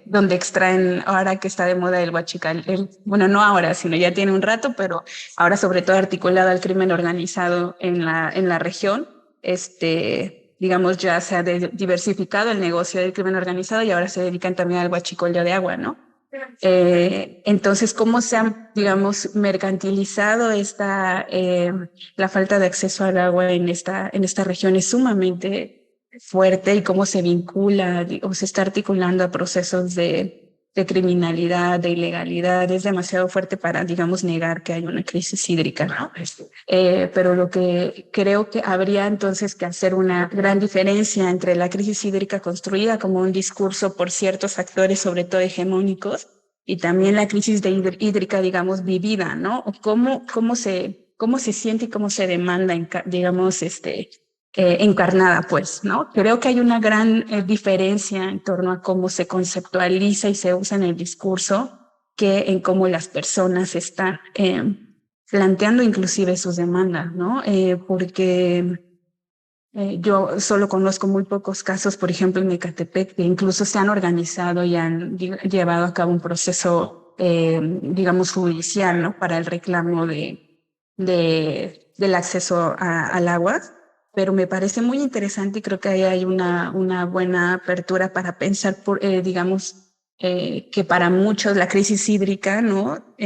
donde extraen, ahora que está de moda el huachical, bueno, no ahora, sino ya tiene un rato, pero ahora sobre todo articulado al crimen organizado en la región, digamos, ya se ha diversificado el negocio del crimen organizado y ahora se dedican también al huachicoleo de agua, ¿no? Entonces, ¿cómo se ha, digamos, mercantilizado la falta de acceso al agua en esta región es sumamente fuerte y cómo se vincula o se está articulando a procesos de criminalidad, de ilegalidad, es demasiado fuerte para, digamos, negar que hay una crisis hídrica, ¿no? Pero lo que creo que habría entonces que hacer una gran diferencia entre la crisis hídrica construida como un discurso por ciertos actores, sobre todo hegemónicos, y también la crisis hídrica, digamos, vivida, ¿no? O cómo se siente y cómo se demanda, digamos, encarnada, pues, ¿no? Creo que hay una gran diferencia en torno a cómo se conceptualiza y se usa en el discurso que en cómo las personas están planteando inclusive sus demandas, ¿no? Porque yo solo conozco muy pocos casos, por ejemplo, en Ecatepec, que incluso se han organizado y han llevado a cabo un proceso, digamos, judicial, ¿no? Para el reclamo del acceso al agua. Pero me parece muy interesante y creo que ahí hay una buena apertura para pensar, digamos, que para muchos la crisis hídrica, ¿no?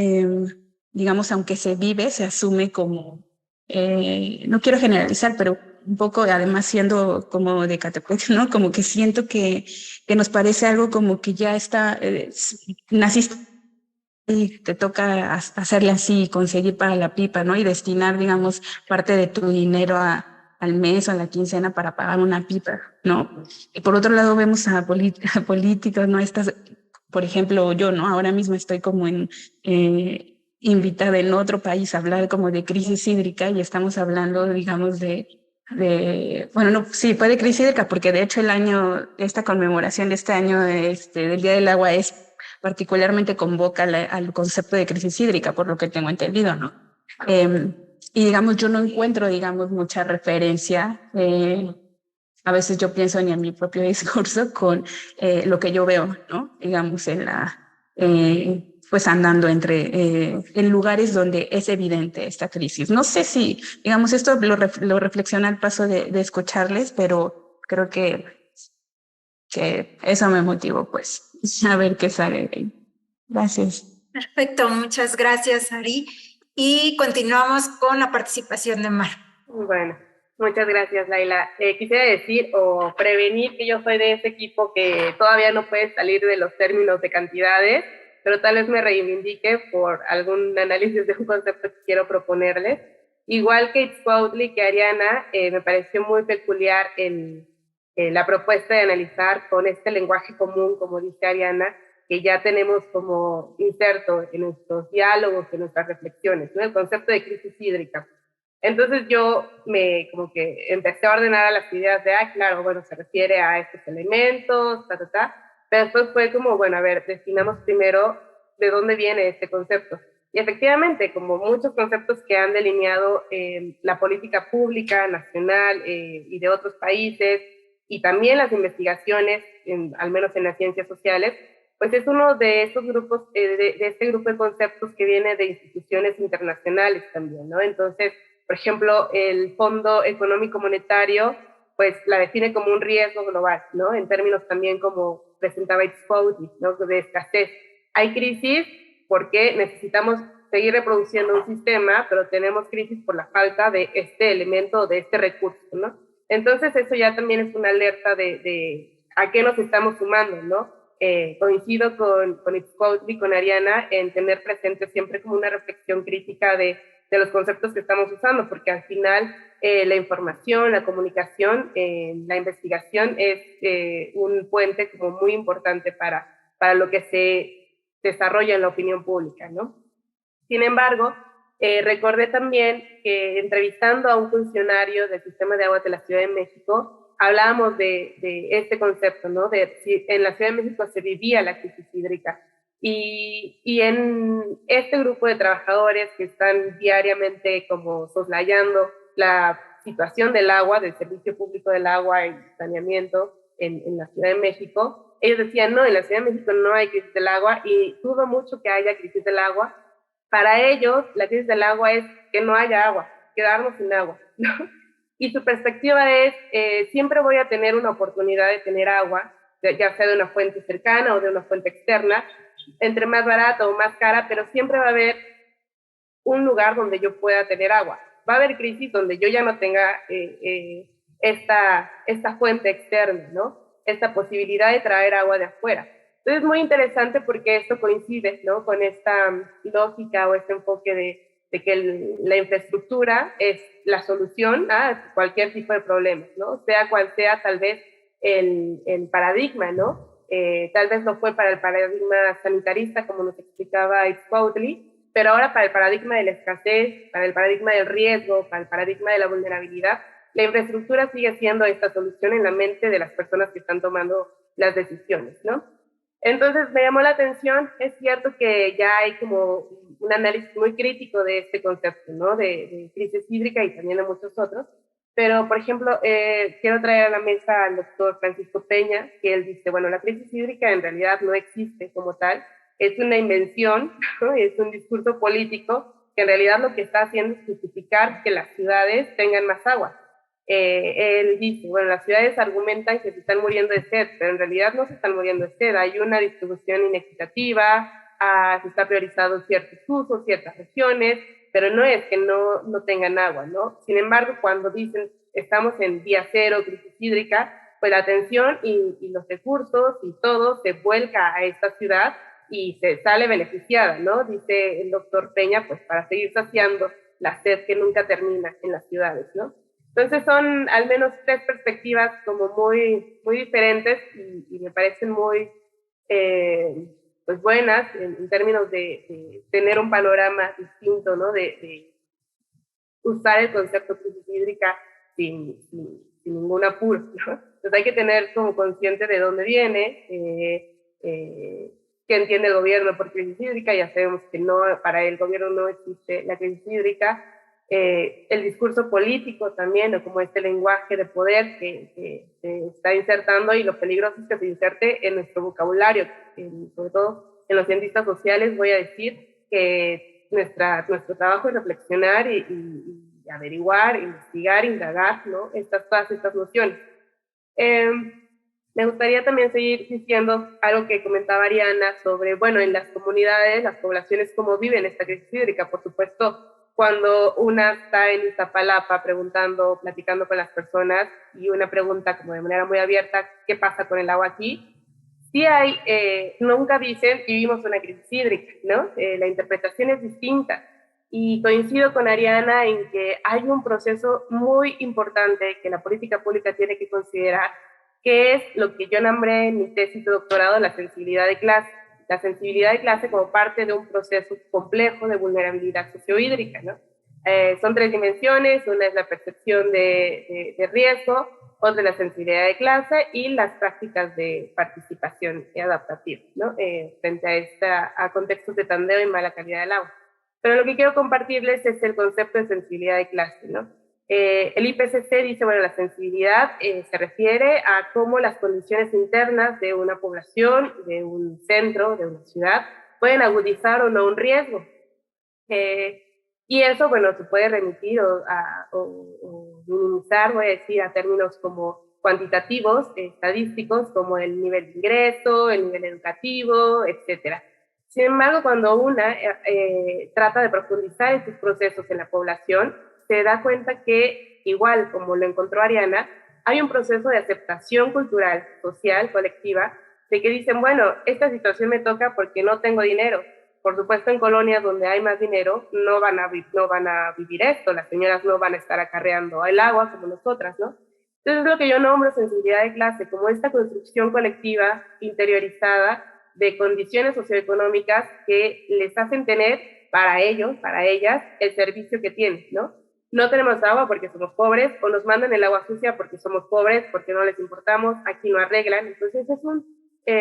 Digamos, aunque se vive, se asume como, no quiero generalizar, pero un poco, además siendo como de Catepec, ¿no? Como que siento que nos parece algo como que ya está, naciste y te toca hacerle así, conseguir para la pipa, ¿no? Y destinar, digamos, parte de tu dinero al mes o a la quincena para pagar una pipa, ¿no? Y por otro lado vemos a políticos, ¿no? Estas, por ejemplo, yo, ¿no? Ahora mismo estoy como invitada en otro país a hablar como de crisis hídrica y estamos hablando, digamos, bueno, no, sí, fue de crisis hídrica porque de hecho esta conmemoración de este año del Día del Agua particularmente convoca al concepto de crisis hídrica, por lo que tengo entendido, ¿no? Y digamos, yo no encuentro, digamos, mucha referencia, a veces yo pienso ni en mi propio discurso con lo que yo veo, ¿no? Digamos, pues andando en lugares donde es evidente esta crisis. No sé si, digamos, esto lo reflexiono al paso de escucharles, pero creo que eso me motivó, pues, a ver qué sale de ahí. Gracias. Perfecto, muchas gracias, Ari. Y continuamos con la participación de Mar. Bueno, muchas gracias, Laila. Quisiera decir o prevenir que yo soy de ese equipo que todavía no puede salir de los términos de cantidades, pero tal vez me reivindique por algún análisis de un concepto que quiero proponerles. Igual que Itzcuautli, que Ariana, me pareció muy peculiar la propuesta de analizar con este lenguaje común, como dice Ariana, que ya tenemos como inserto en nuestros diálogos, en nuestras reflexiones, ¿no? El concepto de crisis hídrica. Entonces yo como que empecé a ordenar a las ideas de, claro, bueno, se refiere a estos elementos, pero después fue como, bueno, a ver, definamos primero de dónde viene este concepto. Y efectivamente, como muchos conceptos que han delineado la política pública nacional y de otros países, y también las investigaciones, al menos en las ciencias sociales, pues es uno de estos grupos, de este grupo de conceptos que viene de instituciones internacionales también, ¿no? Entonces, por ejemplo, el Fondo Económico Monetario, pues la define como un riesgo global, ¿no? En términos también como presentaba Itzcuautli, ¿no? De escasez. Hay crisis porque necesitamos seguir reproduciendo un sistema, pero tenemos crisis por la falta de este elemento, de este recurso, ¿no? Entonces eso ya también es una alerta de a qué nos estamos sumando, ¿no? Coincido con Itzcuautli, con Ariana, en tener presente siempre como una reflexión crítica de los conceptos que estamos usando, porque al final la información, la comunicación, la investigación es un puente como muy importante para lo que se desarrolla en la opinión pública, ¿no? Sin embargo, recordé también que entrevistando a un funcionario del sistema de aguas de la Ciudad de México, hablábamos de este concepto, ¿no? De si en la Ciudad de México se vivía la crisis hídrica. Y en este grupo de trabajadores que están diariamente como soslayando la situación del agua, del servicio público del agua y saneamiento en la Ciudad de México, ellos decían, no, en la Ciudad de México no hay crisis del agua y dudo mucho que haya crisis del agua. Para ellos, la crisis del agua es que no haya agua, quedarnos sin agua, ¿no? Y su perspectiva es, siempre voy a tener una oportunidad de tener agua, ya sea de una fuente cercana o de una fuente externa, entre más barata o más cara, pero siempre va a haber un lugar donde yo pueda tener agua. Va a haber crisis donde yo ya no tenga esta fuente externa, ¿no? Esta posibilidad de traer agua de afuera. Entonces es muy interesante porque esto coincide, ¿no? Con esta lógica o este enfoque de que la infraestructura es la solución a cualquier tipo de problemas, ¿no? Sea cual sea tal vez el paradigma, ¿no? Tal vez no fue para el paradigma sanitarista, como nos explicaba Itzcuautli, pero ahora para el paradigma de la escasez, para el paradigma del riesgo, para el paradigma de la vulnerabilidad, la infraestructura sigue siendo esta solución en la mente de las personas que están tomando las decisiones, ¿no? Entonces me llamó la atención, es cierto que ya hay como un análisis muy crítico de este concepto, ¿no? De crisis hídrica y también de muchos otros, pero por ejemplo, quiero traer a la mesa al doctor Francisco Peña, que él dice, bueno, la crisis hídrica en realidad no existe como tal, es una invención, ¿no? Es un discurso político que en realidad lo que está haciendo es justificar que las ciudades tengan más agua. Él dice, bueno, las ciudades argumentan que se están muriendo de sed, pero en realidad no se están muriendo de sed, hay una distribución inequitativa, se está priorizando ciertos usos, ciertas regiones, pero no es que no tengan agua, ¿no? Sin embargo, cuando dicen estamos en día cero, crisis hídrica, pues la atención y los recursos y todo se vuelca a esta ciudad y se sale beneficiada, ¿no? Dice el doctor Peña, pues para seguir saciando la sed que nunca termina en las ciudades, ¿no? Entonces son al menos tres perspectivas como muy, muy diferentes y me parecen muy pues buenas en términos de tener un panorama distinto, ¿no? De usar el concepto crisis hídrica sin ningún apuro, ¿no? Entonces hay que tener como consciente de dónde viene, qué entiende el gobierno por crisis hídrica. Ya sabemos que no, para el gobierno no existe la crisis hídrica. El discurso político también, o como este lenguaje de poder que se está insertando, y lo peligroso es que se inserte en nuestro vocabulario, sobre todo en los cientistas sociales. Voy a decir que nuestro trabajo es reflexionar y averiguar, investigar, indagar, ¿no? Todas estas nociones. Me gustaría también seguir diciendo algo que comentaba Ariana sobre, bueno, en las comunidades, las poblaciones, cómo viven esta crisis hídrica. Por supuesto, cuando una está en Iztapalapa preguntando, platicando con las personas, y una pregunta como de manera muy abierta, ¿qué pasa con el agua aquí? Sí hay, nunca dicen vivimos una crisis hídrica, ¿no? La interpretación es distinta. Y coincido con Ariana en que hay un proceso muy importante que la política pública tiene que considerar, que es lo que yo nombré en mi tesis de doctorado, la sensibilidad de clase. La sensibilidad de clase como parte de un proceso complejo de vulnerabilidad sociohídrica, ¿no? Son tres dimensiones: una es la percepción de riesgo, otra es la sensibilidad de clase, y las prácticas de participación adaptativa, ¿no? Frente a contextos de tandeo y mala calidad del agua. Pero lo que quiero compartirles es el concepto de sensibilidad de clase, ¿no? El IPCC dice, bueno, la sensibilidad se refiere a cómo las condiciones internas de una población, de un centro, de una ciudad, pueden agudizar o no un riesgo. Y eso, bueno, se puede remitir o minimizar, voy a decir, a términos como cuantitativos, estadísticos, como el nivel de ingreso, el nivel educativo, etcétera. Sin embargo, cuando una trata de profundizar estos procesos en la población, se da cuenta que, igual como lo encontró Ariana, hay un proceso de aceptación cultural, social, colectiva, de que dicen, bueno, esta situación me toca porque no tengo dinero. Por supuesto, en colonias donde hay más dinero no van a vivir esto, las señoras no van a estar acarreando el agua como nosotras, ¿no? Entonces es lo que yo nombro sensibilidad de clase, como esta construcción colectiva interiorizada de condiciones socioeconómicas que les hacen tener para ellos, para ellas, el servicio que tienen, ¿no? No tenemos agua porque somos pobres, o nos mandan el agua sucia porque somos pobres, porque no les importamos, aquí no arreglan. Entonces es un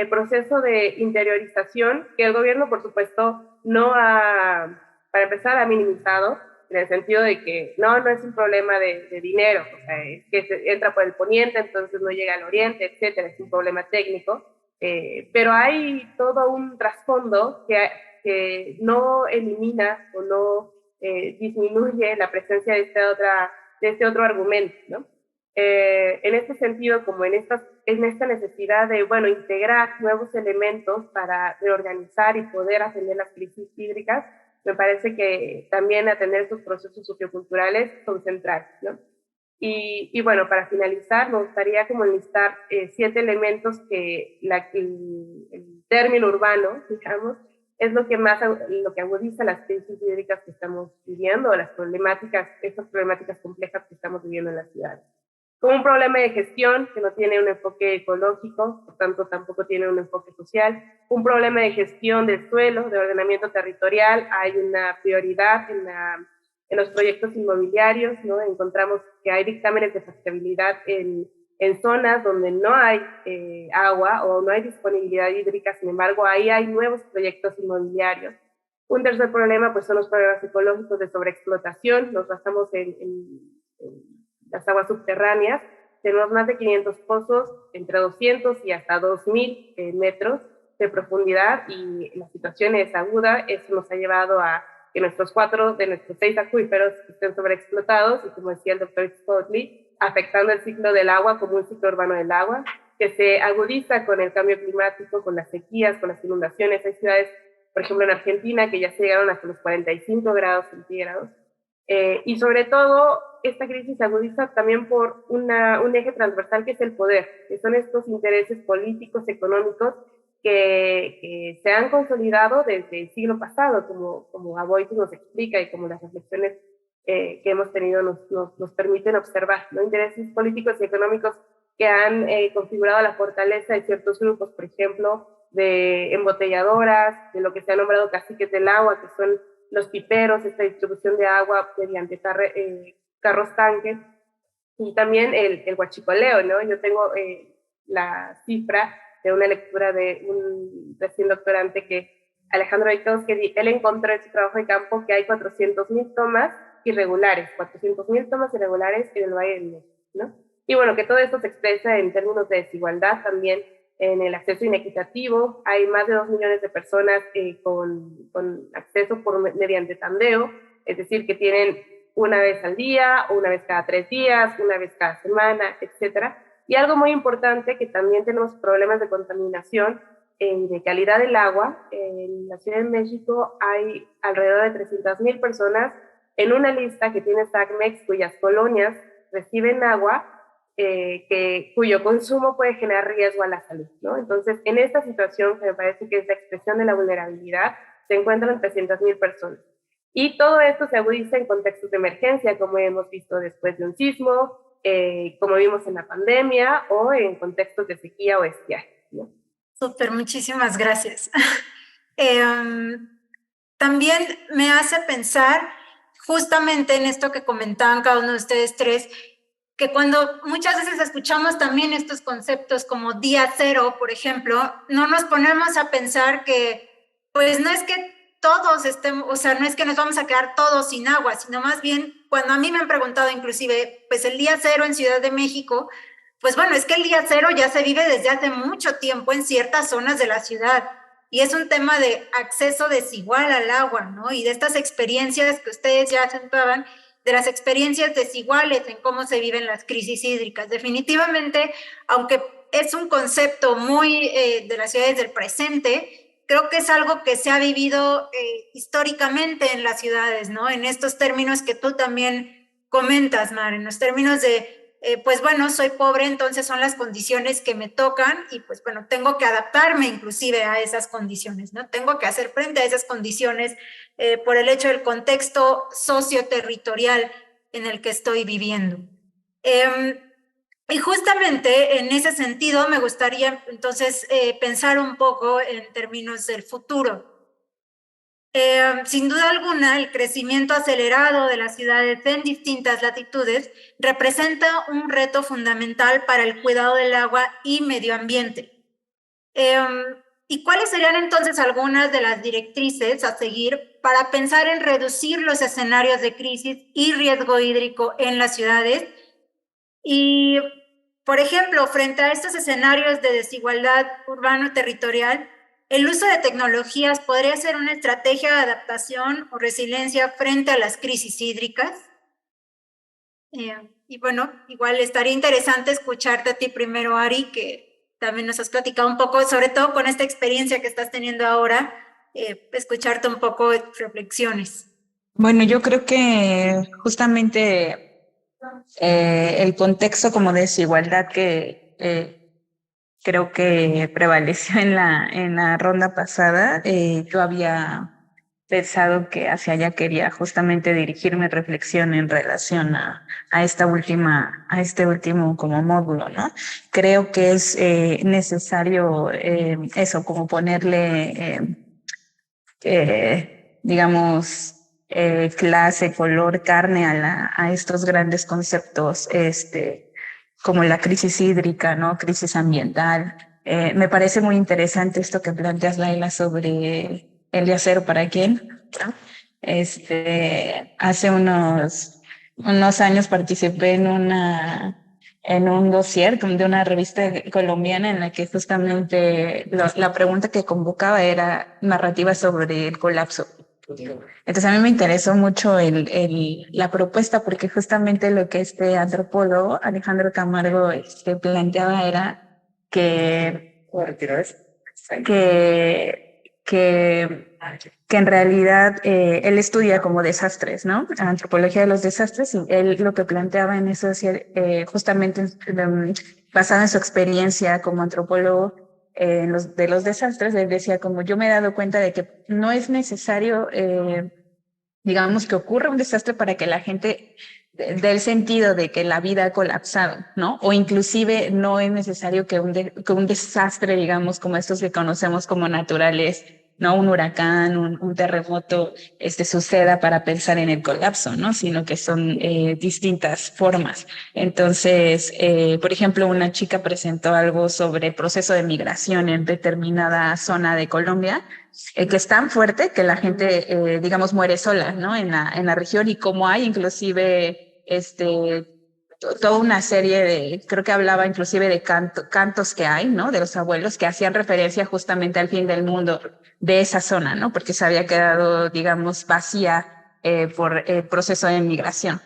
proceso de interiorización que el gobierno, por supuesto, no ha, para empezar, ha minimizado, en el sentido de que no es un problema de dinero, o sea, es que entra por el poniente, entonces no llega al oriente, etcétera, es un problema técnico. Pero hay todo un trasfondo que no elimina o no disminuye la presencia de este otro argumento, ¿no? En este sentido, como en esta necesidad de, bueno, integrar nuevos elementos para reorganizar y poder atender las crisis hídricas, me parece que también atender estos procesos socioculturales son centrales, ¿no? Y bueno, para finalizar, me gustaría como enlistar 7 elementos que el término urbano, digamos, es lo que agudiza las crisis hídricas que estamos viviendo, estas problemáticas complejas que estamos viviendo en las ciudades. Como un problema de gestión que no tiene un enfoque ecológico, por tanto tampoco tiene un enfoque social, un problema de gestión del suelo, de ordenamiento territorial. Hay una prioridad en los proyectos inmobiliarios, ¿no? Encontramos que hay dictámenes de factibilidad en zonas donde no hay agua o no hay disponibilidad hídrica. Sin embargo, ahí hay nuevos proyectos inmobiliarios. Un tercer problema, pues, son los problemas ecológicos de sobreexplotación. Nos basamos en las aguas subterráneas. Tenemos más de 500 pozos, entre 200 y hasta 2000 metros de profundidad, y la situación es aguda. Eso nos ha llevado a que nuestros 4 de nuestros 6 acuíferos estén sobreexplotados, y como decía el doctor Spotley, afectando el ciclo del agua como un ciclo urbano del agua, que se agudiza con el cambio climático, con las sequías, con las inundaciones. Hay ciudades, por ejemplo en Argentina, que ya se llegaron hasta los 45 grados centígrados. Y sobre todo, esta crisis se agudiza también por un eje transversal, que es el poder, que son estos intereses políticos, económicos, que se han consolidado desde el siglo pasado, como Aboitis nos explica y como las reflexiones que hemos tenido nos permiten observar, ¿no? Intereses políticos y económicos que han configurado la fortaleza de ciertos grupos, por ejemplo, de embotelladoras, de lo que se ha nombrado caciques del agua, que son los piperos, esta distribución de agua mediante carros tanques, y también el huachicoleo, ¿no? Yo tengo la cifra de una lectura de un recién doctorante Alejandro Aitos, que él encontró en su trabajo de campo que hay 400,000 tomas irregulares, 400,000 tomas irregulares en el Valle del México, ¿no? Y bueno, que todo esto se expresa en términos de desigualdad también, en el acceso inequitativo. Hay más de 2 millones de personas con acceso mediante tandeo, es decir, que tienen una vez al día, o una vez cada 3 días, una vez cada semana, etcétera. Y algo muy importante, que también tenemos problemas de contaminación y de calidad del agua. En la Ciudad de México hay alrededor de 300,000 personas en una lista que tiene SACMEX, cuyas colonias reciben agua cuyo consumo puede generar riesgo a la salud, ¿no? Entonces, en esta situación, que me parece que es la expresión de la vulnerabilidad, se encuentran 300,000 personas. Y todo esto se agudiza en contextos de emergencia, como hemos visto después de un sismo, como vimos en la pandemia, o en contextos de sequía o estiaje, ¿no? Súper, muchísimas gracias. También me hace pensar justamente en esto que comentaban cada uno de ustedes tres, que cuando muchas veces escuchamos también estos conceptos como día cero, por ejemplo, no nos ponemos a pensar que, pues no es que todos estemos, o sea, no es que nos vamos a quedar todos sin agua, sino más bien, cuando a mí me han preguntado inclusive, pues el día cero en Ciudad de México, pues bueno, es que el día cero ya se vive desde hace mucho tiempo en ciertas zonas de la ciudad, y es un tema de acceso desigual al agua, ¿no? Y de estas experiencias que ustedes ya acentuaban, de las experiencias desiguales en cómo se viven las crisis hídricas. Definitivamente, aunque es un concepto muy de las ciudades del presente, creo que es algo que se ha vivido históricamente en las ciudades, ¿no? En estos términos que tú también comentas, Mar, en los términos de, pues bueno, soy pobre, entonces son las condiciones que me tocan y pues bueno, tengo que adaptarme inclusive a esas condiciones, ¿no? Tengo que hacer frente a esas condiciones por el hecho del contexto socioterritorial en el que estoy viviendo. Y justamente en ese sentido me gustaría entonces pensar un poco en términos del futuro. Sin duda alguna, el crecimiento acelerado de las ciudades en distintas latitudes representa un reto fundamental para el cuidado del agua y medio ambiente. ¿Y cuáles serían entonces algunas de las directrices a seguir para pensar en reducir los escenarios de crisis y riesgo hídrico en las ciudades? Y, por ejemplo, frente a estos escenarios de desigualdad urbano-territorial, el uso de tecnologías podría ser una estrategia de adaptación o resiliencia frente a las crisis hídricas. Y bueno, igual estaría interesante escucharte a ti primero, Ari, que también nos has platicado un poco, sobre todo con esta experiencia que estás teniendo ahora, escucharte un poco de reflexiones. Bueno, yo creo que justamente el contexto como de desigualdad que creo que prevaleció en la ronda pasada, yo había pensado que hacia allá quería justamente dirigir mi reflexión en relación a este último como módulo, ¿no? Creo que es necesario eso, como ponerle, digamos, clase, color, carne a estos grandes conceptos, como la crisis hídrica, ¿no? Crisis ambiental. Me parece muy interesante esto que planteas, Laila, sobre el día cero para quién, ¿no? Hace unos años participé en un dossier de una revista colombiana en la que justamente la pregunta que convocaba era narrativa sobre el colapso. Entonces a mí me interesó mucho la propuesta porque justamente lo que este antropólogo Alejandro Camargo planteaba era que en realidad él estudia como desastres, ¿no? Antropología de los desastres, y él lo que planteaba en eso es justamente basado en su experiencia como antropólogo, de los desastres, él decía como yo me he dado cuenta de que no es necesario, digamos, que ocurra un desastre para que la gente dé el sentido de que la vida ha colapsado, ¿no? O inclusive no es necesario que que un desastre, digamos, como estos que conocemos como naturales, no un huracán, un terremoto, suceda para pensar en el colapso, ¿no? Sino que son distintas formas. Entonces, por ejemplo, una chica presentó algo sobre proceso de migración en determinada zona de Colombia, que es tan fuerte que la gente, digamos, muere sola, ¿no? En la región, y como hay inclusive, toda una serie de, creo que hablaba inclusive de cantos que hay, ¿no? De los abuelos que hacían referencia justamente al fin del mundo de esa zona, ¿no? Porque se había quedado, digamos, vacía por el proceso de migración.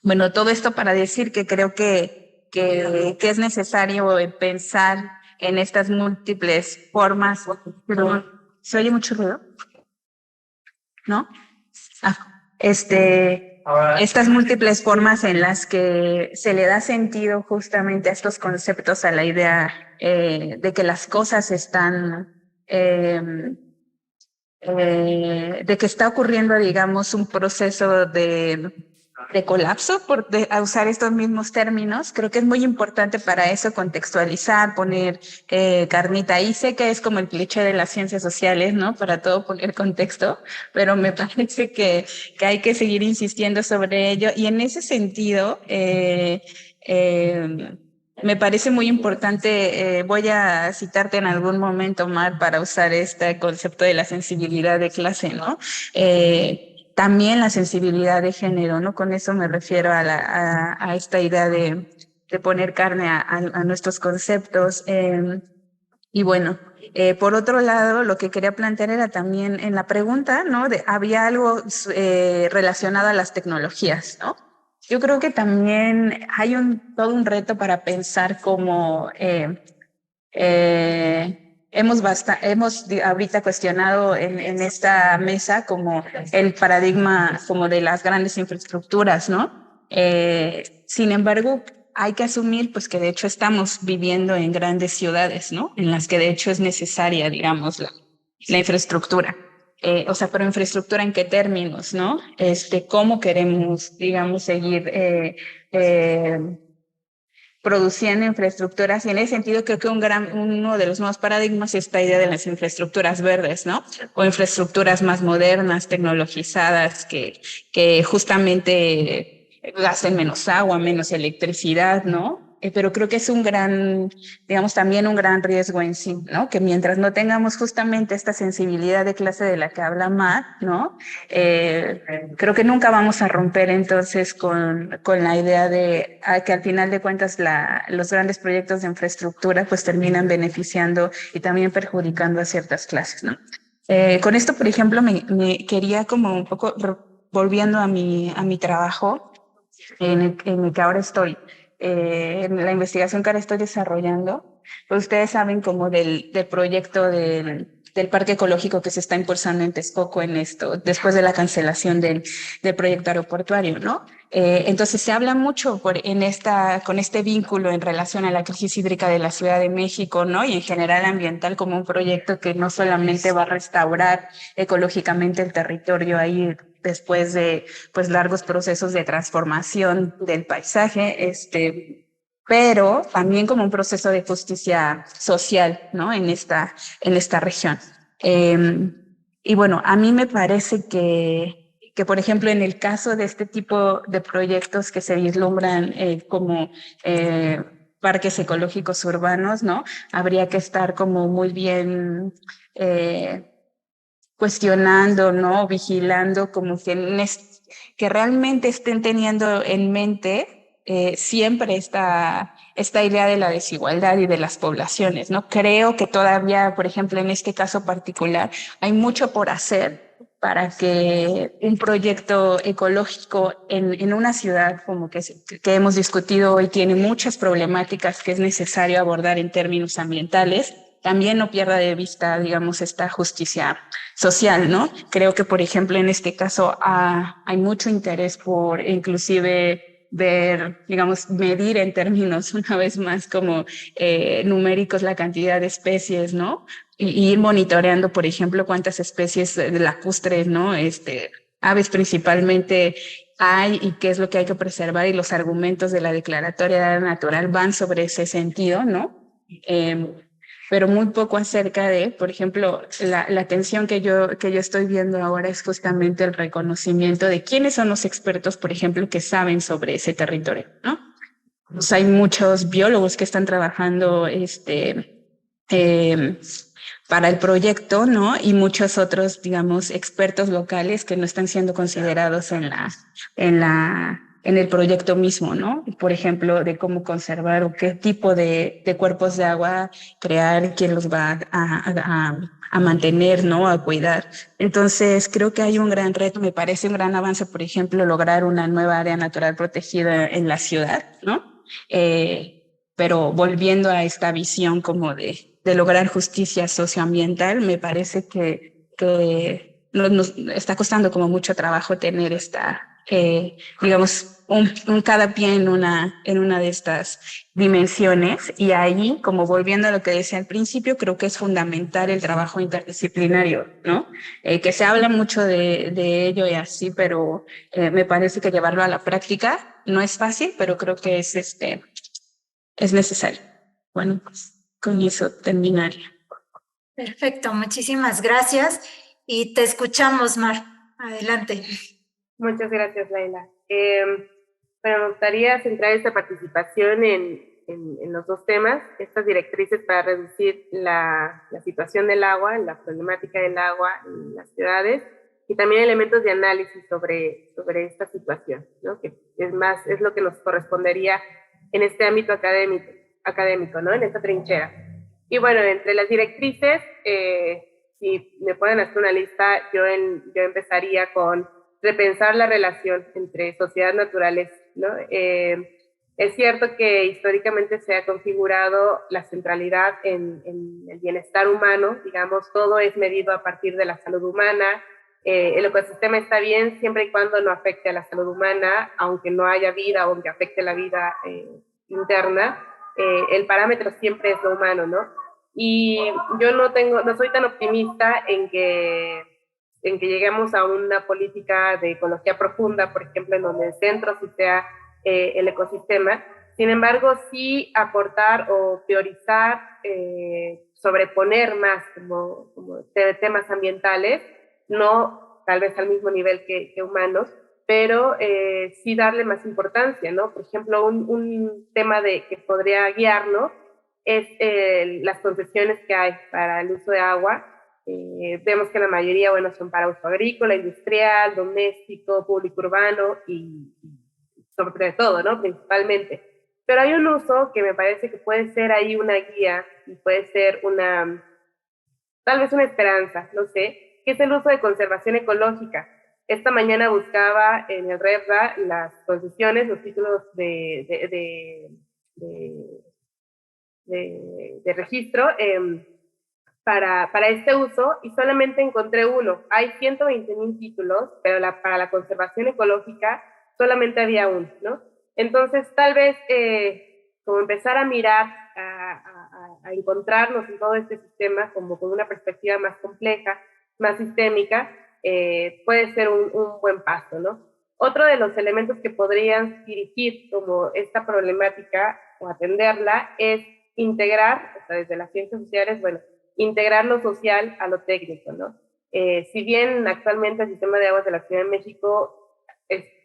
Bueno, todo esto para decir que creo que es necesario pensar en estas múltiples formas. Perdón, ¿se oye mucho ruido? ¿No? Estas múltiples formas en las que se le da sentido justamente a estos conceptos, a la idea de que las cosas están, de que está ocurriendo, digamos, un proceso de colapso, a usar estos mismos términos. Creo que es muy importante para eso contextualizar, poner carnita. Ahí sé que es como el cliché de las ciencias sociales, ¿no? Para todo poner contexto, pero me parece que hay que seguir insistiendo sobre ello. Y en ese sentido, me parece muy importante, voy a citarte en algún momento, Mar, para usar este concepto de la sensibilidad de clase, ¿no? También la sensibilidad de género, ¿no? Con eso me refiero a esta idea de poner carne a nuestros conceptos. Y bueno, por otro lado, lo que quería plantear era también en la pregunta, ¿no? Había algo relacionado a las tecnologías, ¿no? Yo creo que también hay todo un reto para pensar cómo hemos ahorita cuestionado en esta mesa como el paradigma como de las grandes infraestructuras, ¿no? Sin embargo, hay que asumir pues que de hecho estamos viviendo en grandes ciudades, ¿no? En las que de hecho es necesaria, digamos, la infraestructura. O sea, pero infraestructura en qué términos, ¿no? Cómo queremos, digamos, seguir produciendo infraestructuras, y en ese sentido creo que uno de los nuevos paradigmas es esta idea de las infraestructuras verdes, ¿no? O infraestructuras más modernas, tecnologizadas, que justamente gasten menos agua, menos electricidad, ¿no? Pero creo que es digamos, también un gran riesgo en sí, ¿no? Que mientras no tengamos justamente esta sensibilidad de clase de la que habla Matt, ¿no? Creo que nunca vamos a romper entonces con la idea de que al final de cuentas los grandes proyectos de infraestructura pues terminan beneficiando y también perjudicando a ciertas clases, ¿no? Con esto, por ejemplo, me quería como un poco, volviendo a mi trabajo en el que ahora estoy, en la investigación que ahora estoy desarrollando, pues ustedes saben como del proyecto del parque ecológico que se está impulsando en Texcoco después de la cancelación del proyecto aeroportuario, ¿no? Entonces se habla mucho con este vínculo en relación a la crisis hídrica de la Ciudad de México, ¿no? Y en general ambiental, como un proyecto que no solamente va a restaurar ecológicamente el territorio ahí después de pues largos procesos de transformación del paisaje, pero también como un proceso de justicia social, ¿no? En esta región. Y bueno, a mí me parece que, por ejemplo, en el caso de este tipo de proyectos que se vislumbran como parques ecológicos urbanos, ¿no? Habría que estar como muy bien cuestionando, ¿no? Vigilando, como que realmente estén teniendo en mente siempre esta idea de la desigualdad y de las poblaciones, ¿no? Creo que todavía, por ejemplo, en este caso particular, hay mucho por hacer para que un proyecto ecológico en una ciudad como que hemos discutido hoy tiene muchas problemáticas que es necesario abordar en términos ambientales, también no pierda de vista, digamos, esta justicia social, ¿no? Creo que, por ejemplo, en este caso hay mucho interés por inclusive ver, digamos, medir en términos una vez más como numéricos la cantidad de especies, ¿no? Y ir monitoreando, por ejemplo, cuántas especies lacustres, ¿no? Aves principalmente hay y qué es lo que hay que preservar, y los argumentos de la Declaratoria de Área Natural van sobre ese sentido, ¿no? Pero muy poco acerca de, por ejemplo, la atención que yo estoy viendo ahora es justamente el reconocimiento de quiénes son los expertos, por ejemplo, que saben sobre ese territorio, ¿no? Pues hay muchos biólogos que están trabajando eh, para el proyecto, ¿no? Y muchos otros, digamos, expertos locales que no están siendo considerados en el proyecto mismo, ¿no? Por ejemplo, de cómo conservar o qué tipo de cuerpos de agua crear, quién los va a mantener, ¿no? A cuidar. Entonces, creo que hay un gran reto, me parece un gran avance, por ejemplo, lograr una nueva área natural protegida en la ciudad, ¿no? Pero volviendo a esta visión como de lograr justicia socioambiental, me parece que nos está costando como mucho trabajo tener digamos, un cada pie en una de estas dimensiones. Y ahí, como volviendo a lo que decía al principio, creo que es fundamental el trabajo interdisciplinario, ¿no? Que se habla mucho de ello y así, pero me parece que llevarlo a la práctica no es fácil, pero creo que es necesario. Bueno, pues con eso terminaría. Perfecto, muchísimas gracias y te escuchamos, Mar. Adelante. Muchas gracias, Laila. Bueno, me gustaría centrar esta participación en los dos temas, estas directrices para reducir la situación del agua, la problemática del agua en las ciudades, y también elementos de análisis sobre esta situación, ¿no? Que es lo que nos correspondería en este ámbito académico, ¿no? En esta trinchera. Y bueno, entre las directrices, si me pueden hacer una lista, yo empezaría con repensar la relación entre sociedades naturales, ¿no? Es cierto que históricamente se ha configurado la centralidad en el bienestar humano, digamos, todo es medido a partir de la salud humana, el ecosistema está bien siempre y cuando no afecte a la salud humana, aunque no haya vida, aunque afecte la vida interna, el parámetro siempre es lo humano, ¿no? Y yo no soy tan optimista en que lleguemos a una política de ecología profunda, por ejemplo, en donde el centro sí sea el ecosistema. Sin embargo, sí aportar o priorizar, sobreponer más como temas ambientales, no tal vez al mismo nivel que humanos, pero sí darle más importancia, ¿no? Por ejemplo, un tema que podría guiarnos es las concesiones que hay para el uso de agua. Vemos que la mayoría, bueno, son para uso agrícola, industrial, doméstico, público urbano y sobre todo, ¿no? Principalmente. Pero hay un uso que me parece que puede ser ahí una guía y puede ser tal vez una esperanza, no sé, que es el uso de conservación ecológica. Esta mañana buscaba en el REPDA las concesiones, los títulos de registro para este uso y solamente encontré uno. Hay 120,000 títulos, pero para la conservación ecológica solamente había uno, ¿no? Entonces, tal vez como empezar a mirar, a encontrarnos en todo este sistema como con una perspectiva más compleja, más sistémica, puede ser un buen paso, ¿no? Otro de los elementos que podrían dirigir como esta problemática o atenderla es integrar, o sea, desde las ciencias sociales, bueno, integrar lo social a lo técnico, ¿no? Si bien actualmente el sistema de aguas de la Ciudad de México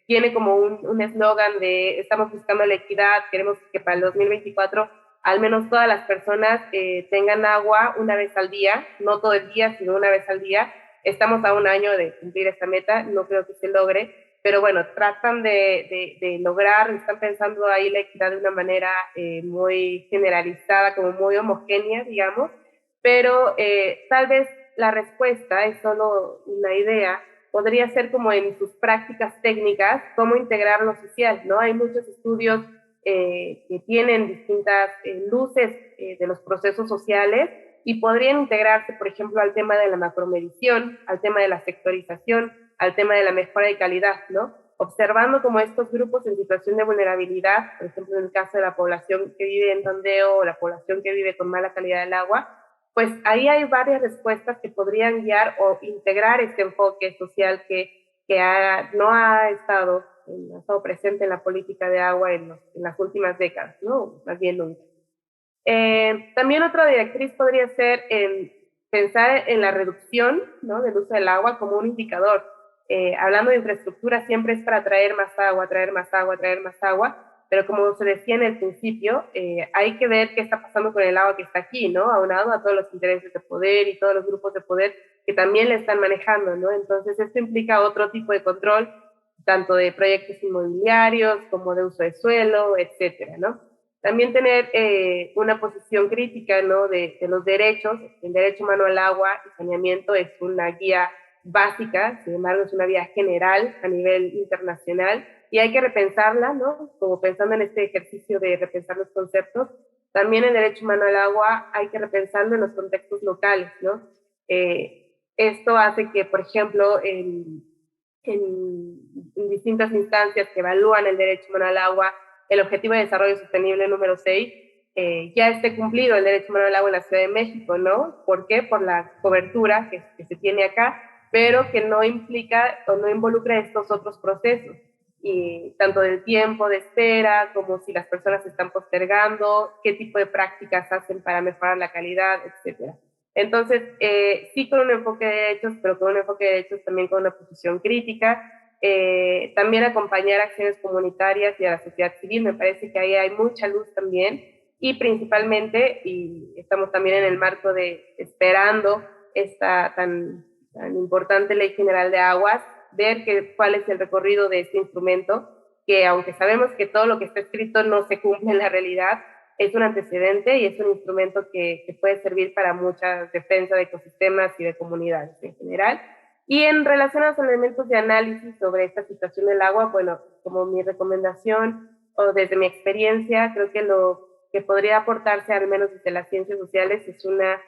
tiene como un eslogan de estamos buscando la equidad, queremos que para el 2024 al menos todas las personas tengan agua una vez al día, no todo el día, sino una vez al día. Estamos a un año de cumplir esta meta, no creo que se logre, pero bueno, tratan de lograr, están pensando ahí la equidad de una manera muy generalizada, como muy homogénea, digamos, pero tal vez la respuesta es solo una idea, podría ser como en sus prácticas técnicas, cómo integrar lo social, ¿no? Hay muchos estudios que tienen distintas luces de los procesos sociales y podrían integrarse, por ejemplo, al tema de la macromedición, al tema de la sectorización, al tema de la mejora de calidad, ¿no? observando como estos grupos en situación de vulnerabilidad, por ejemplo, en el caso de la población que vive en tondeo o la población que vive con mala calidad del agua, pues ahí hay varias respuestas que podrían guiar o integrar este enfoque social no ha estado presente en la política de agua en las últimas décadas, ¿no? Más bien nunca. También otra directriz podría ser pensar en la reducción, ¿no?, del uso del agua como un indicador. Hablando de infraestructura, siempre es para traer más agua, traer más agua, traer más agua, pero como se decía en el principio, hay que ver qué está pasando con el agua que está aquí, ¿no?, aunado a todos los intereses de poder y todos los grupos de poder que también le están manejando, ¿no? Entonces, esto implica otro tipo de control, tanto de proyectos inmobiliarios como de uso de suelo, etcétera, ¿no? También tener una posición crítica, ¿no?, de los derechos. El derecho humano al agua y saneamiento es una guía básica, sin embargo es una guía general a nivel internacional y hay que repensarla, ¿no?, como pensando en este ejercicio de repensar los conceptos. También el derecho humano al agua hay que repensarlo en los contextos locales, ¿no? Esto hace que, por ejemplo, en distintas instancias que evalúan el derecho humano al agua, el Objetivo de Desarrollo Sostenible número 6, ya esté cumplido el derecho humano al agua en la Ciudad de México, ¿no? ¿Por qué? Por la cobertura que se tiene acá, pero que no implica o no involucra estos otros procesos, y tanto del tiempo de espera, como si las personas se están postergando, qué tipo de prácticas hacen para mejorar la calidad, etcétera. Entonces, sí con un enfoque de derechos, pero con un enfoque de derechos también con una posición crítica. También acompañar acciones comunitarias y a la sociedad civil, me parece que ahí hay mucha luz también, y principalmente, y estamos también en el marco de esperando esta tan importante Ley General de Aguas, ver cuál es el recorrido de este instrumento, que aunque sabemos que todo lo que está escrito no se cumple en la realidad, es un antecedente y es un instrumento que puede servir para mucha defensa de ecosistemas y de comunidades en general. Y en relación a los elementos de análisis sobre esta situación del agua, bueno, como mi recomendación o desde mi experiencia, creo que lo que podría aportarse, al menos desde las ciencias sociales, es una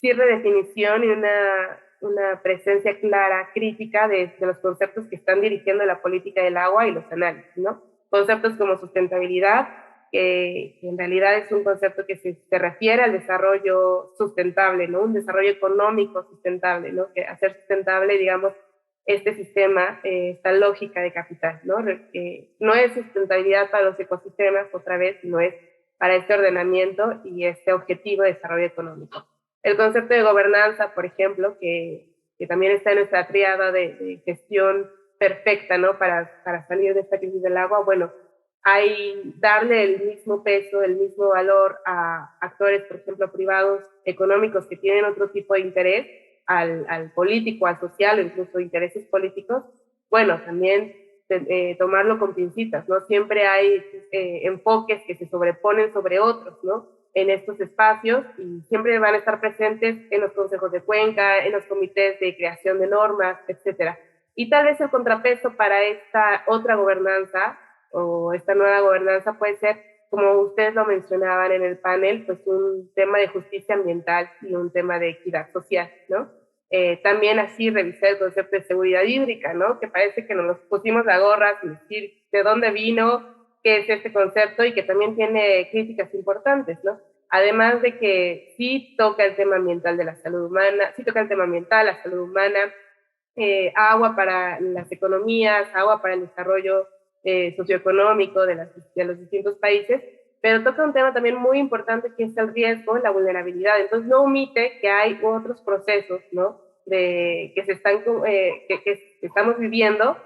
redefinición y una presencia clara, crítica de los conceptos que están dirigiendo la política del agua y los análisis, ¿no? Conceptos como sustentabilidad, que en realidad es un concepto que se refiere al desarrollo sustentable, ¿no? Un desarrollo económico sustentable, ¿no? Que hacer sustentable, digamos, este sistema, esta lógica de capital, ¿no? No es sustentabilidad para los ecosistemas, otra vez, no es para este ordenamiento y este objetivo de desarrollo económico. El concepto de gobernanza, por ejemplo, que también está en nuestra tríada de gestión perfecta, ¿no?, para salir de esta crisis del agua, bueno, hay darle el mismo peso, el mismo valor a actores, por ejemplo, privados, económicos, que tienen otro tipo de interés, al político, al social, o incluso intereses políticos. Bueno, también tomarlo con pincitas, ¿no? Siempre hay enfoques que se sobreponen sobre otros, ¿no?, en estos espacios, y siempre van a estar presentes en los consejos de cuenca, en los comités de creación de normas, etcétera. Y tal vez el contrapeso para esta otra gobernanza o esta nueva gobernanza puede ser, como ustedes lo mencionaban en el panel, pues un tema de justicia ambiental y un tema de equidad social, ¿no? También así revisar el concepto de seguridad hídrica, ¿no? Que parece que nos los pusimos a gorras y decir de dónde vino, qué es este concepto, y que también tiene críticas importantes, ¿no? Además de que sí toca el tema ambiental de la salud humana, sí toca el tema ambiental, la salud humana, agua para las economías, agua para el desarrollo socioeconómico de los distintos países, pero toca un tema también muy importante, que es el riesgo, la vulnerabilidad. Entonces no omite que hay otros procesos, ¿no?, que estamos viviendo,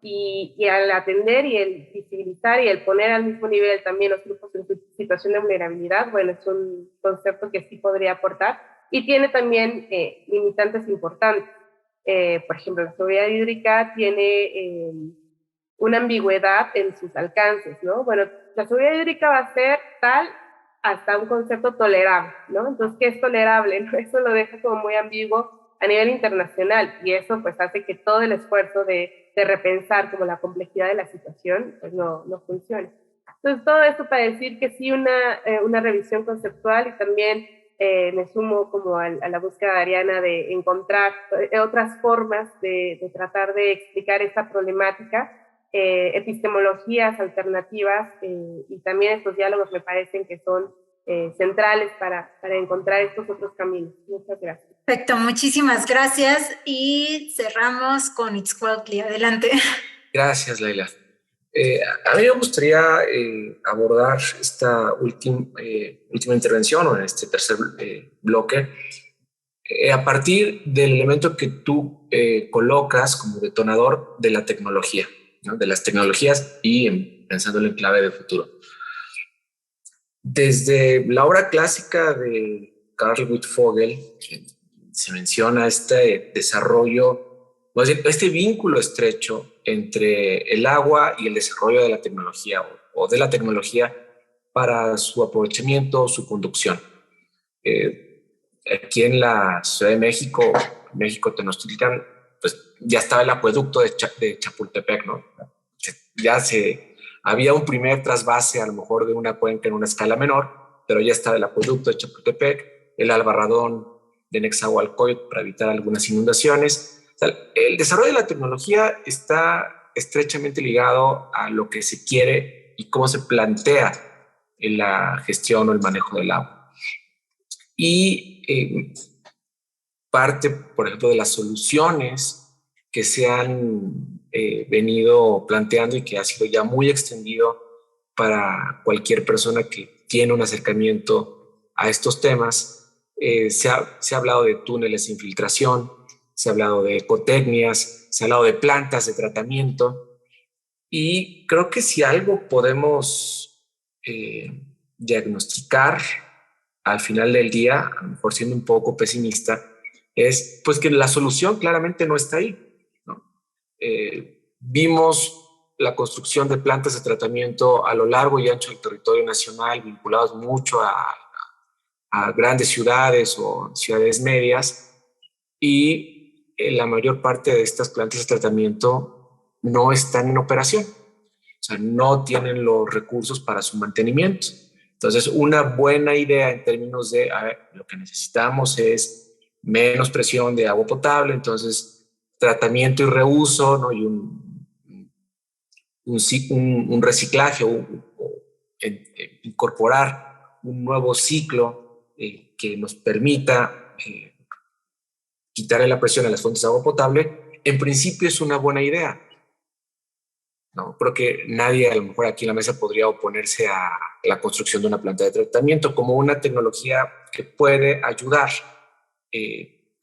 y al atender y el visibilizar y el poner al mismo nivel también los grupos en situación de vulnerabilidad, bueno, es un concepto que sí podría aportar, y tiene también limitantes importantes. Por ejemplo, la seguridad hídrica tiene una ambigüedad en sus alcances, ¿no? Bueno, la seguridad hídrica va a ser tal hasta un concepto tolerable, ¿no? Entonces, ¿qué es tolerable? ¿No? Eso lo deja como muy ambiguo a nivel internacional, y eso pues hace que todo el esfuerzo de repensar como la complejidad de la situación pues no funcione. Entonces, todo esto para decir que sí, una revisión conceptual, y también me sumo como a la búsqueda de Ariana de encontrar otras formas de tratar de explicar esta problemática, epistemologías alternativas, y también estos diálogos me parecen que son centrales para encontrar estos otros caminos. Muchas gracias. Perfecto, muchísimas gracias y cerramos con Itzcuautli. Adelante. Gracias, Laila. A mí me gustaría abordar esta última intervención, o en este tercer bloque, a partir del elemento que tú colocas como detonador de la tecnología, ¿no? De las tecnologías y pensándolo en clave de futuro. Desde la obra clásica de Carl Guttfogel, se menciona este desarrollo, este vínculo estrecho entre el agua y el desarrollo de la tecnología, o de la tecnología para su aprovechamiento o su conducción. Aquí en la Ciudad de México, Tenochtitlan, pues ya estaba el acueducto de Chapultepec, ¿no? Había un primer trasvase a lo mejor de una cuenca en una escala menor, pero ya estaba el acueducto de Chapultepec, el albarradón de Nezahualcóyotl para evitar algunas inundaciones. O sea, el desarrollo de la tecnología está estrechamente ligado a lo que se quiere y cómo se plantea en la gestión o el manejo del agua. Y parte, por ejemplo, de las soluciones que se han venido planteando y que ha sido ya muy extendido para cualquier persona que tiene un acercamiento a estos temas. Se ha hablado de túneles de infiltración, se ha hablado de ecotecnias, se ha hablado de plantas de tratamiento, y creo que si algo podemos diagnosticar al final del día, a lo mejor siendo un poco pesimista, es pues que la solución claramente no está ahí, ¿no? Vimos la construcción de plantas de tratamiento a lo largo y ancho del territorio nacional, vinculados mucho a grandes ciudades o ciudades medias, y la mayor parte de estas plantas de tratamiento no están en operación, o sea, no tienen los recursos para su mantenimiento. Entonces, una buena idea en términos de lo que necesitamos es menos presión de agua potable, entonces tratamiento y reuso, ¿no? Y un reciclaje, o incorporar un nuevo ciclo que nos permita quitarle la presión a las fuentes de agua potable. En principio es una buena idea. No, creo que nadie a lo mejor aquí en la mesa podría oponerse a la construcción de una planta de tratamiento como una tecnología que puede ayudar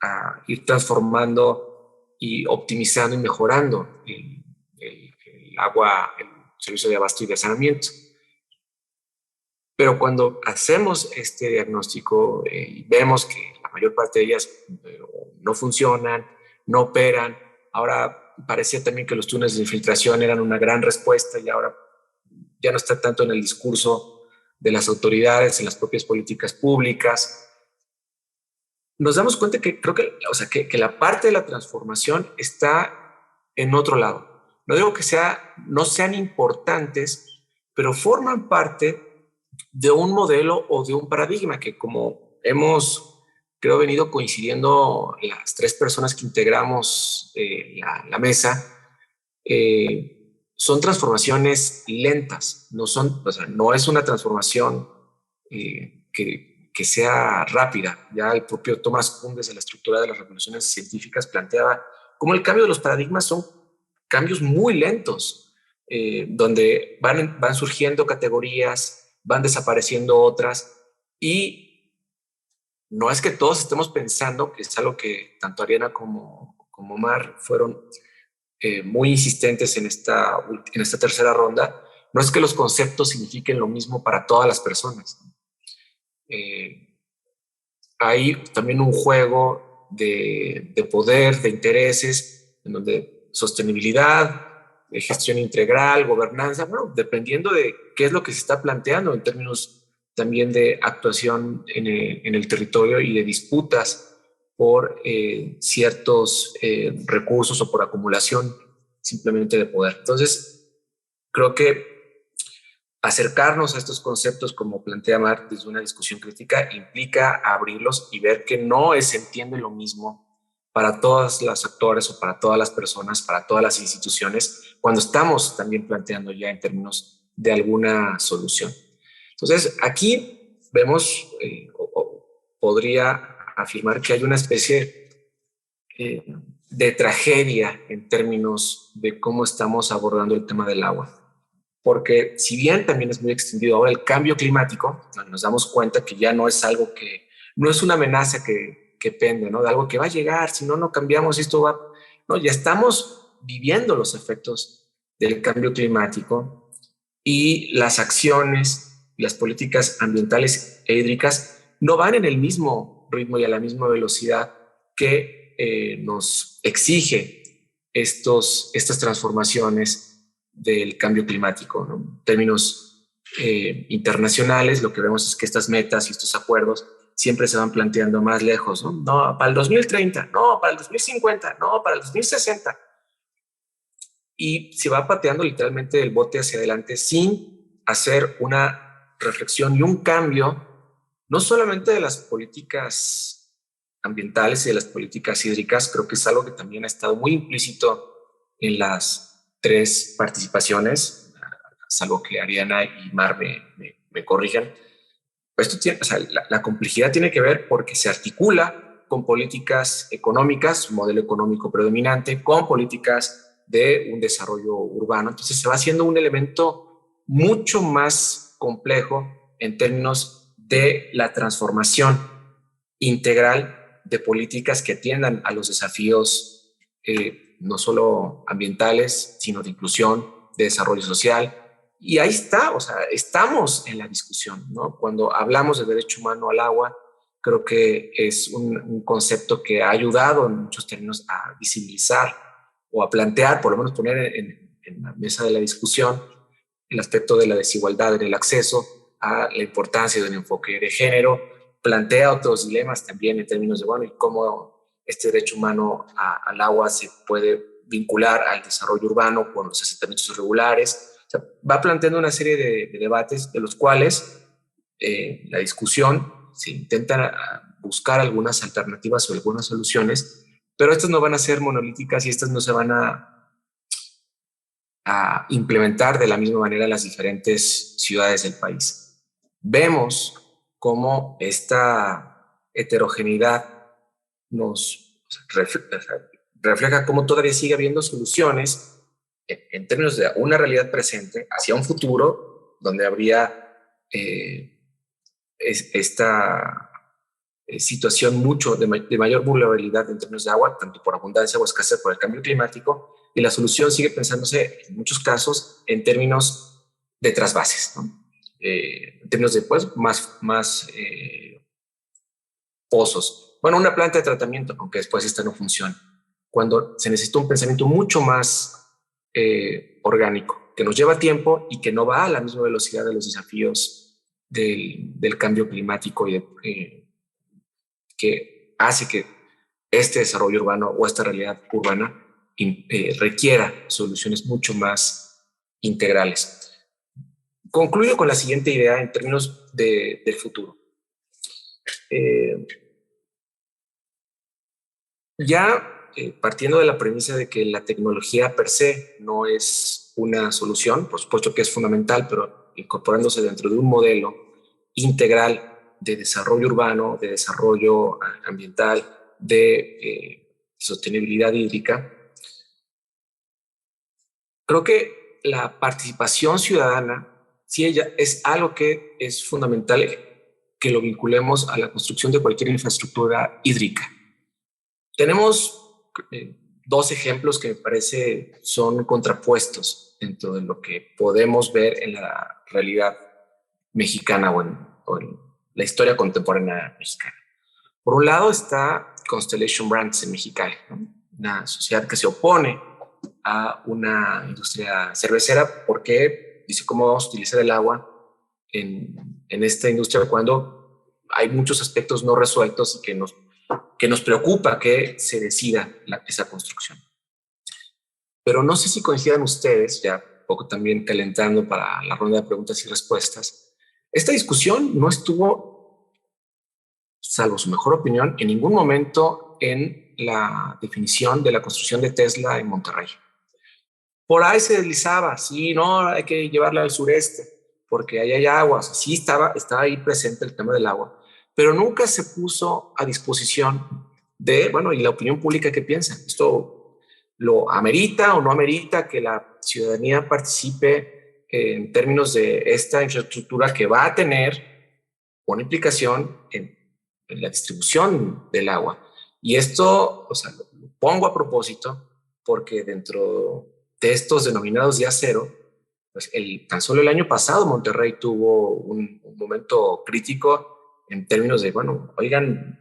a ir transformando y optimizando y mejorando el agua, el servicio de abasto y de saneamiento. Pero cuando hacemos este diagnóstico y vemos que la mayor parte de ellas no funcionan, no operan, ahora parecía también que los túneles de infiltración eran una gran respuesta, y ahora ya no está tanto en el discurso de las autoridades, en las propias políticas públicas. Nos damos cuenta que creo que la parte de la transformación está en otro lado. No digo que no sean importantes, pero forman parte de un modelo o de un paradigma que, como hemos, creo, venido coincidiendo las tres personas que integramos la mesa, son transformaciones lentas, no es una transformación que sea rápida. Ya el propio Thomas Kuhn, desde la estructura de las revoluciones científicas, planteaba cómo el cambio de los paradigmas son cambios muy lentos, donde van surgiendo categorías, van desapareciendo otras, y no es que todos estemos pensando, que es algo que tanto Ariana como Mar fueron muy insistentes en esta tercera ronda, no es que los conceptos signifiquen lo mismo para todas las personas. Hay también un juego de poder, de intereses, en donde sostenibilidad, gestión integral, gobernanza, bueno, dependiendo de qué es lo que se está planteando en términos también de actuación en el territorio y de disputas por ciertos recursos o por acumulación simplemente de poder. Entonces, creo que acercarnos a estos conceptos, como plantea Mar, desde una discusión crítica, implica abrirlos y ver que no se entiende lo mismo para todas las actores o para todas las personas, para todas las instituciones, cuando estamos también planteando ya en términos de alguna solución. Entonces, aquí vemos, podría afirmar que hay una especie de tragedia en términos de cómo estamos abordando el tema del agua. Porque si bien también es muy extendido ahora el cambio climático, nos damos cuenta que ya no es algo que, no es una amenaza que pende, ¿no? De algo que va a llegar, si no, no cambiamos, esto va, no, ya estamos viviendo los efectos del cambio climático y las acciones, las políticas ambientales e hídricas no van en el mismo ritmo y a la misma velocidad que nos exige estas transformaciones del cambio climático, ¿no? En términos internacionales, lo que vemos es que estas metas y estos acuerdos siempre se van planteando más lejos, ¿no? No, para el 2030, no, para el 2050, no, para el 2060. Y se va pateando literalmente el bote hacia adelante sin hacer una reflexión y un cambio, no solamente de las políticas ambientales y de las políticas hídricas, creo que es algo que también ha estado muy implícito en las 3 participaciones, salvo que Ariana y Mar me corrijan. Esto tiene, o sea, la complejidad tiene que ver porque se articula con políticas económicas, un modelo económico predominante, con políticas de un desarrollo urbano. Entonces se va haciendo un elemento mucho más complejo en términos de la transformación integral de políticas que atiendan a los desafíos no solo ambientales, sino de inclusión, de desarrollo social. Y ahí está, o sea, estamos en la discusión, ¿no? Cuando hablamos de derecho humano al agua, creo que es un concepto que ha ayudado en muchos términos a visibilizar o a plantear, por lo menos poner en la mesa de la discusión, el aspecto de la desigualdad en el acceso, a la importancia de un enfoque de género, plantea otros dilemas también en términos de, bueno, y cómo este derecho humano al agua se puede vincular al desarrollo urbano con los asentamientos irregulares. O sea, va planteando una serie de debates de los cuales la discusión se intenta buscar algunas alternativas o algunas soluciones, pero estas no van a ser monolíticas y estas no se van a implementar de la misma manera en las diferentes ciudades del país. Vemos cómo esta heterogeneidad nos refleja cómo todavía sigue habiendo soluciones en términos de una realidad presente hacia un futuro donde habría esta situación mucho de mayor vulnerabilidad en términos de agua, tanto por abundancia o escasez por el cambio climático, y la solución sigue pensándose en muchos casos en términos de trasvases, ¿no? En términos de pues, más pozos. Bueno, una planta de tratamiento, aunque después esta no funcione. Cuando se necesita un pensamiento mucho más orgánico, que nos lleva tiempo y que no va a la misma velocidad de los desafíos del cambio climático y que hace que este desarrollo urbano o esta realidad urbana requiera soluciones mucho más integrales. Concluyo con la siguiente idea en términos del futuro. Partiendo de la premisa de que la tecnología per se no es una solución, por supuesto que es fundamental, pero incorporándose dentro de un modelo integral de desarrollo urbano, de desarrollo ambiental, de sostenibilidad hídrica, creo que la participación ciudadana, sí, ella es algo que es fundamental que lo vinculemos a la construcción de cualquier infraestructura hídrica. Tenemos 2 ejemplos que me parece son contrapuestos dentro de lo que podemos ver en la realidad mexicana o en la historia contemporánea mexicana. Por un lado está Constellation Brands en Mexicali, ¿no? Una sociedad que se opone a una industria cervecera porque dice cómo vamos a utilizar el agua en esta industria cuando hay muchos aspectos no resueltos y que nos preocupa que se decida esa construcción. Pero no sé si coincidan ustedes, ya un poco también calentando para la ronda de preguntas y respuestas, esta discusión no estuvo, salvo su mejor opinión, en ningún momento en la definición de la construcción de Tesla en Monterrey. Por ahí se deslizaba, sí, no, hay que llevarla al sureste, porque ahí hay agua. O sea, sí estaba ahí presente el tema del agua, pero nunca se puso a disposición de, bueno, y la opinión pública, ¿qué piensa? ¿Esto lo amerita o no amerita que la ciudadanía participe en términos de esta infraestructura que va a tener una implicación en la distribución del agua? Y esto, o sea, lo pongo a propósito porque dentro de estos denominados día cero, pues tan solo el año pasado Monterrey tuvo un momento crítico en términos de, bueno, oigan,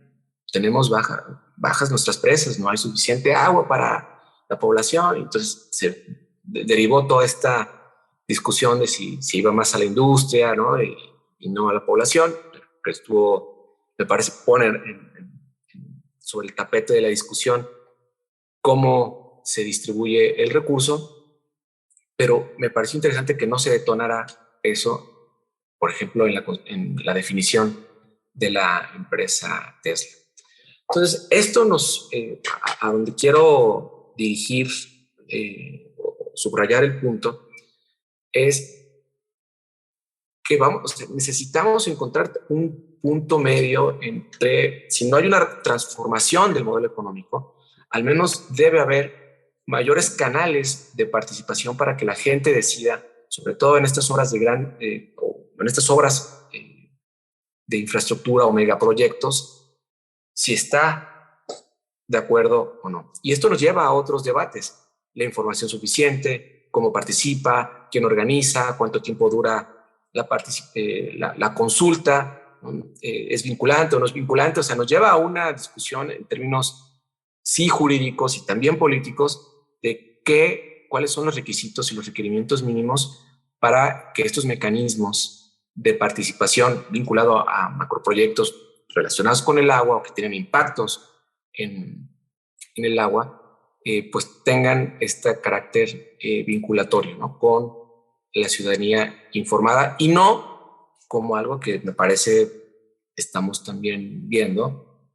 tenemos bajas nuestras presas, no hay suficiente agua para la población. Entonces se derivó toda esta discusión de si iba más a la industria, ¿no? Y no a la población, que estuvo, me parece, poner sobre el tapete de la discusión cómo se distribuye el recurso, pero me pareció interesante que no se detonara eso, por ejemplo, en la definición de la empresa Tesla. Entonces, esto a donde quiero dirigir, subrayar el punto, es que necesitamos encontrar un punto medio entre, si no hay una transformación del modelo económico, al menos debe haber mayores canales de participación para que la gente decida, sobre todo en estas obras de infraestructura o megaproyectos, si está de acuerdo o no. Y esto nos lleva a otros debates: la información suficiente, cómo participa, quién organiza, cuánto tiempo dura la consulta, es vinculante o no es vinculante. O sea, nos lleva a una discusión en términos sí jurídicos y también políticos de cuáles son los requisitos y los requerimientos mínimos para que estos mecanismos de participación vinculado a macroproyectos relacionados con el agua o que tienen impactos en el agua, pues tengan este carácter vinculatorio, ¿no? Con la ciudadanía informada, y no como algo que me parece estamos también viendo,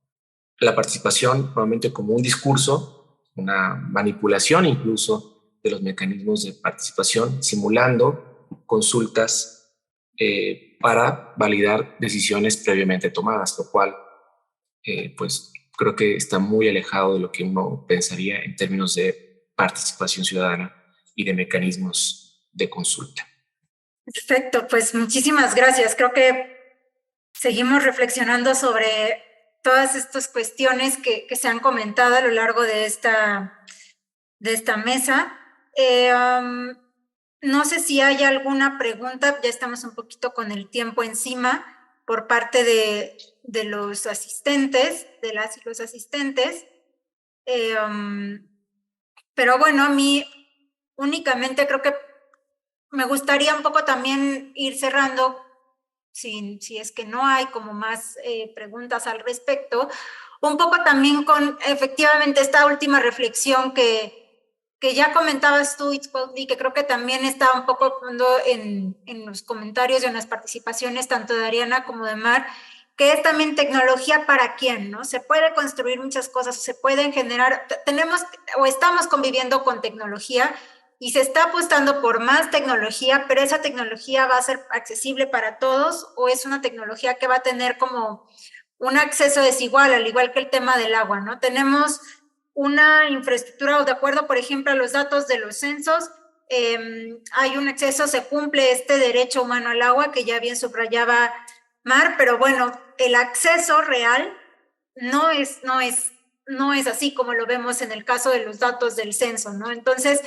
la participación probablemente como un discurso, una manipulación incluso de los mecanismos de participación, simulando consultas para validar decisiones previamente tomadas, lo cual pues creo que está muy alejado de lo que uno pensaría en términos de participación ciudadana y de mecanismos de consulta. Perfecto, pues muchísimas gracias. Creo que seguimos reflexionando sobre todas estas cuestiones que se han comentado a lo largo de esta mesa. No sé si hay alguna pregunta, ya estamos un poquito con el tiempo encima, por parte de los asistentes, de las y los asistentes. Pero bueno, a mí únicamente creo que me gustaría un poco también ir cerrando, si es que no hay como más preguntas al respecto, un poco también con efectivamente esta última reflexión que ya comentabas tú, y que creo que también está un poco en los comentarios y en las participaciones tanto de Ariana como de Mar, que es también tecnología para quién, ¿no? Se puede construir muchas cosas, se pueden generar, tenemos o estamos conviviendo con tecnología y se está apostando por más tecnología, pero esa tecnología va a ser accesible para todos, o es una tecnología que va a tener como un acceso desigual, al igual que el tema del agua, ¿no? Tenemos una infraestructura, o de acuerdo, por ejemplo, a los datos de los censos, hay un acceso, se cumple este derecho humano al agua, que ya bien subrayaba Mar, pero bueno, el acceso real no es así como lo vemos en el caso de los datos del censo, ¿no? Entonces,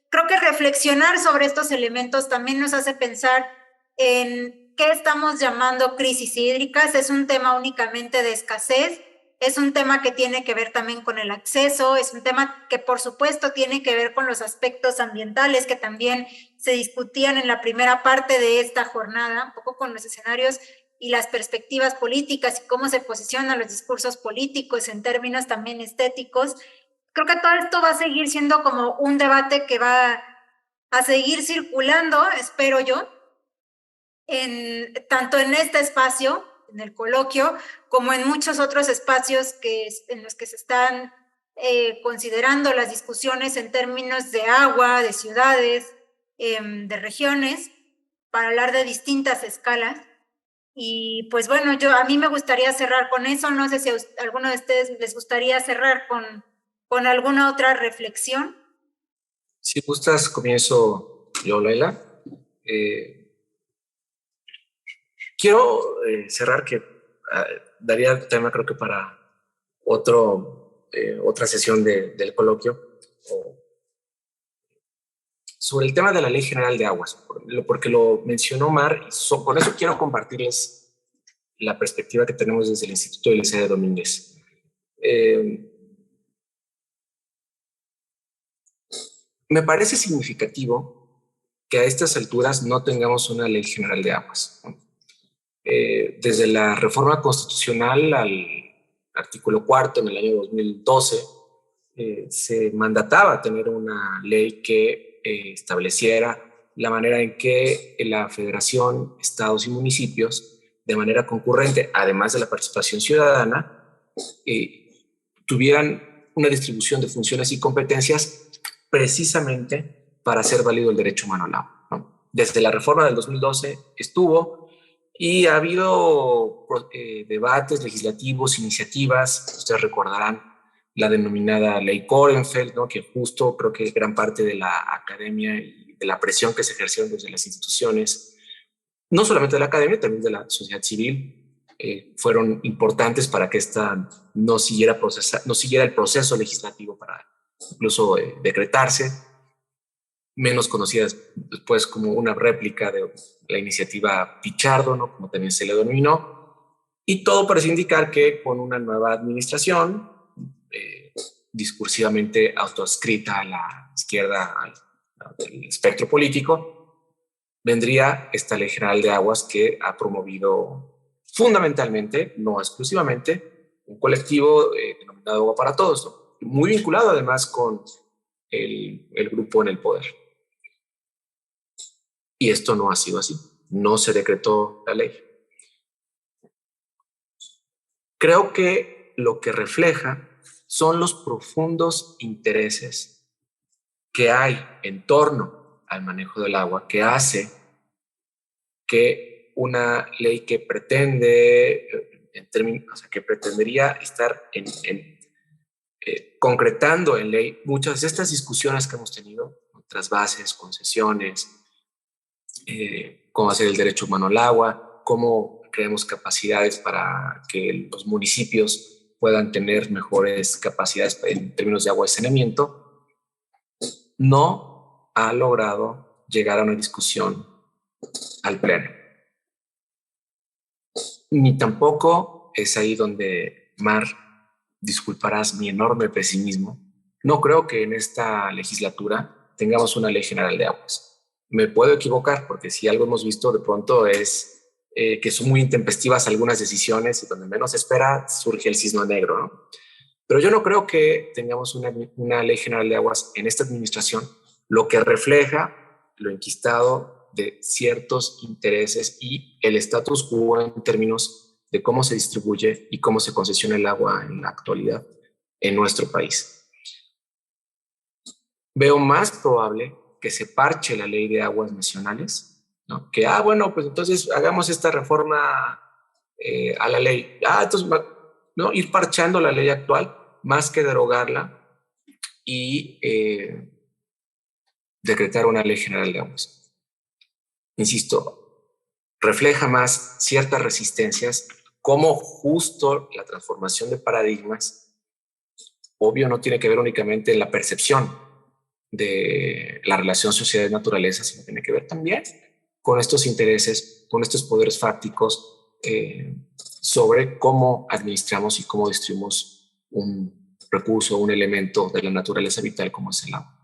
creo que reflexionar sobre estos elementos también nos hace pensar en qué estamos llamando crisis hídricas. Es un tema únicamente de escasez, es un tema que tiene que ver también con el acceso, es un tema que por supuesto tiene que ver con los aspectos ambientales que también se discutían en la primera parte de esta jornada, un poco con los escenarios y las perspectivas políticas y cómo se posicionan los discursos políticos en términos también estéticos. Creo que todo esto va a seguir siendo como un debate que va a seguir circulando, espero yo, tanto en este espacio, en el coloquio, como en muchos otros espacios en los que se están considerando las discusiones en términos de agua, de ciudades, de regiones, para hablar de distintas escalas. Y pues bueno, a mí me gustaría cerrar con eso. No sé si a alguno de ustedes les gustaría cerrar con alguna otra reflexión. Si gustas, comienzo yo, Laila. Quiero cerrar que daría tema, creo que para otra sesión del coloquio, sobre el tema de la Ley General de Aguas, porque lo mencionó Mar, y con eso quiero compartirles la perspectiva que tenemos desde el Instituto Eliseo de Domínguez. Me parece significativo que a estas alturas no tengamos una Ley General de Aguas, ¿no? Desde la reforma constitucional al artículo 4 en el año 2012, se mandataba tener una ley que estableciera la manera en que la federación, estados y municipios, de manera concurrente, además de la participación ciudadana, tuvieran una distribución de funciones y competencias precisamente para hacer válido el derecho humano al agua, ¿no? Desde la reforma del 2012 estuvo, y ha habido debates legislativos, iniciativas. Ustedes recordarán la denominada Ley Korenfeld, ¿no? Que justo creo que gran parte de la academia y de la presión que se ejercieron desde las instituciones, no solamente de la academia, también de la sociedad civil, fueron importantes para que esta no siguiera el proceso legislativo para incluso decretarse, menos conocidas después como una réplica de la iniciativa Pichardo, ¿no? Como también se le denominó, y todo parece indicar que con una nueva administración, discursivamente autoadscrita a la izquierda, al espectro político, vendría esta Ley General de Aguas que ha promovido fundamentalmente, no exclusivamente, un colectivo denominado Agua para Todos, ¿no? Muy vinculado además con el grupo en el poder. Y esto no ha sido así. No se decretó la ley. Creo que lo que refleja son los profundos intereses que hay en torno al manejo del agua, que hace que una ley que que pretendería estar concretando en ley muchas de estas discusiones que hemos tenido, otras bases, concesiones, cómo hacer el derecho humano al agua, cómo creamos capacidades para que los municipios puedan tener mejores capacidades en términos de agua y saneamiento, no ha logrado llegar a una discusión al pleno. Ni tampoco es ahí donde, Mar, disculparás mi enorme pesimismo, no creo que en esta legislatura tengamos una ley general de aguas. Me puedo equivocar, porque si algo hemos visto de pronto es que son muy intempestivas algunas decisiones y donde menos se espera surge el cisne negro, ¿no? Pero yo no creo que tengamos una ley general de aguas en esta administración, lo que refleja lo enquistado de ciertos intereses y el status quo en términos de cómo se distribuye y cómo se concesiona el agua en la actualidad en nuestro país. Veo más probable que se parche la ley de aguas nacionales, ¿no? Que, bueno, pues entonces hagamos esta reforma a la ley. Entonces, ¿no? Ir parchando la ley actual más que derogarla y decretar una ley general de aguas. Insisto, refleja más ciertas resistencias, como justo la transformación de paradigmas, obvio, no tiene que ver únicamente en la percepción de la relación sociedad-naturaleza, sino tiene que ver también con estos intereses, con estos poderes fácticos sobre cómo administramos y cómo distribuimos un recurso, un elemento de la naturaleza vital como es el agua.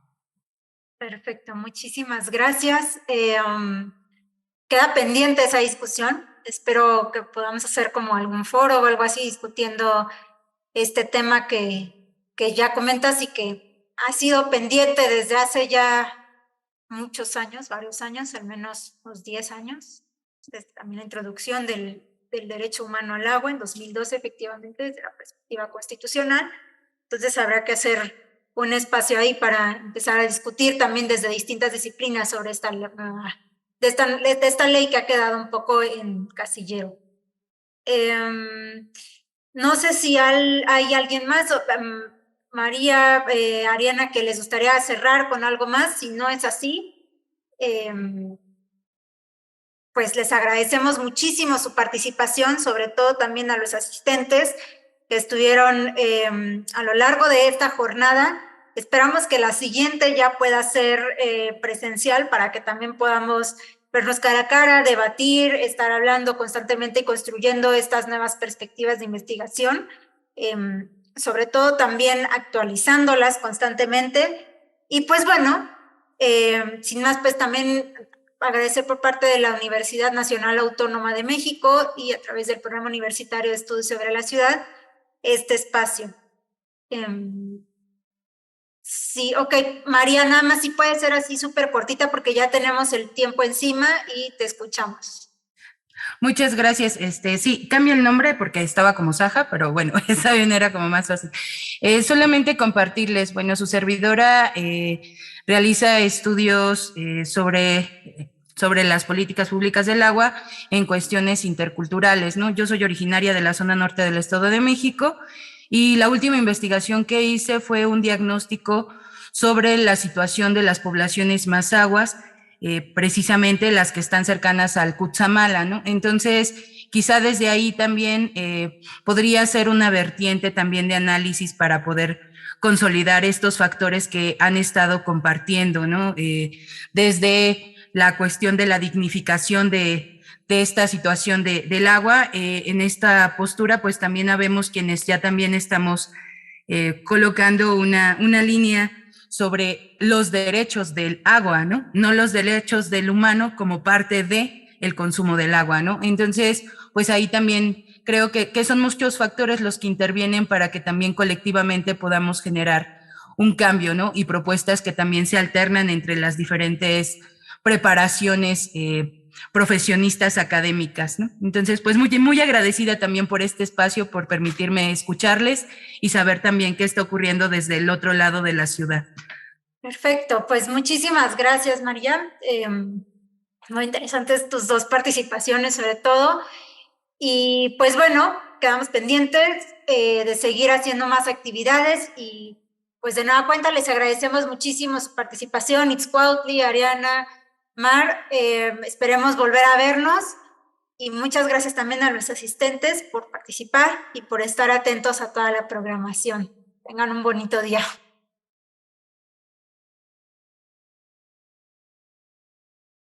Perfecto, muchísimas gracias. Queda pendiente esa discusión. Espero que podamos hacer como algún foro o algo así discutiendo este tema que ya comentas y que ha sido pendiente desde hace ya muchos años, varios años, al menos unos 10 años. Desde también la introducción del derecho humano al agua en 2012, efectivamente, desde la perspectiva constitucional. Entonces habrá que hacer un espacio ahí para empezar a discutir también desde distintas disciplinas sobre de esta ley que ha quedado un poco en casillero. No sé si hay alguien más, María, Ariana, que les gustaría cerrar con algo más. Si no es así, pues les agradecemos muchísimo su participación, sobre todo también a los asistentes que estuvieron a lo largo de esta jornada. Esperamos que la siguiente ya pueda ser presencial para que también podamos vernos cara a cara, debatir, estar hablando constantemente y construyendo estas nuevas perspectivas de investigación, sobre todo también actualizándolas constantemente. Y pues bueno, sin más, pues también agradecer por parte de la Universidad Nacional Autónoma de México y a través del Programa Universitario de Estudios sobre la Ciudad, este espacio. Sí, ok, María, nada más si puede ser así súper cortita porque ya tenemos el tiempo encima y te escuchamos. Muchas gracias. Sí, cambia el nombre porque estaba como Saja, pero bueno, esa bien era como más fácil. Solamente compartirles, bueno, su servidora realiza estudios sobre las políticas públicas del agua en cuestiones interculturales, ¿no? Yo soy originaria de la zona norte del Estado de México y la última investigación que hice fue un diagnóstico sobre la situación de las poblaciones mazahuas, precisamente las que están cercanas al Cutzamala, ¿no? Entonces, quizá desde ahí también podría ser una vertiente también de análisis para poder consolidar estos factores que han estado compartiendo, ¿no? Desde la cuestión de la dignificación de esta situación del agua. En esta postura, pues también habemos quienes ya también estamos colocando una línea sobre los derechos del agua, ¿no? No los derechos del humano como parte de el consumo del agua, ¿no? Entonces, pues ahí también creo que son muchos factores los que intervienen para que también colectivamente podamos generar un cambio, ¿no? Y propuestas que también se alternan entre las diferentes preparaciones profesionistas académicas, ¿no? Entonces, pues muy agradecida también por este espacio, por permitirme escucharles y saber también qué está ocurriendo desde el otro lado de la ciudad. Perfecto, pues muchísimas gracias, María. Muy interesantes tus dos participaciones, sobre todo. Y pues bueno, quedamos pendientes de seguir haciendo más actividades y pues de nueva cuenta les agradecemos muchísimo su participación, Itzcuautli, Ariana, Mar, esperemos volver a vernos y muchas gracias también a los asistentes por participar y por estar atentos a toda la programación. Tengan un bonito día.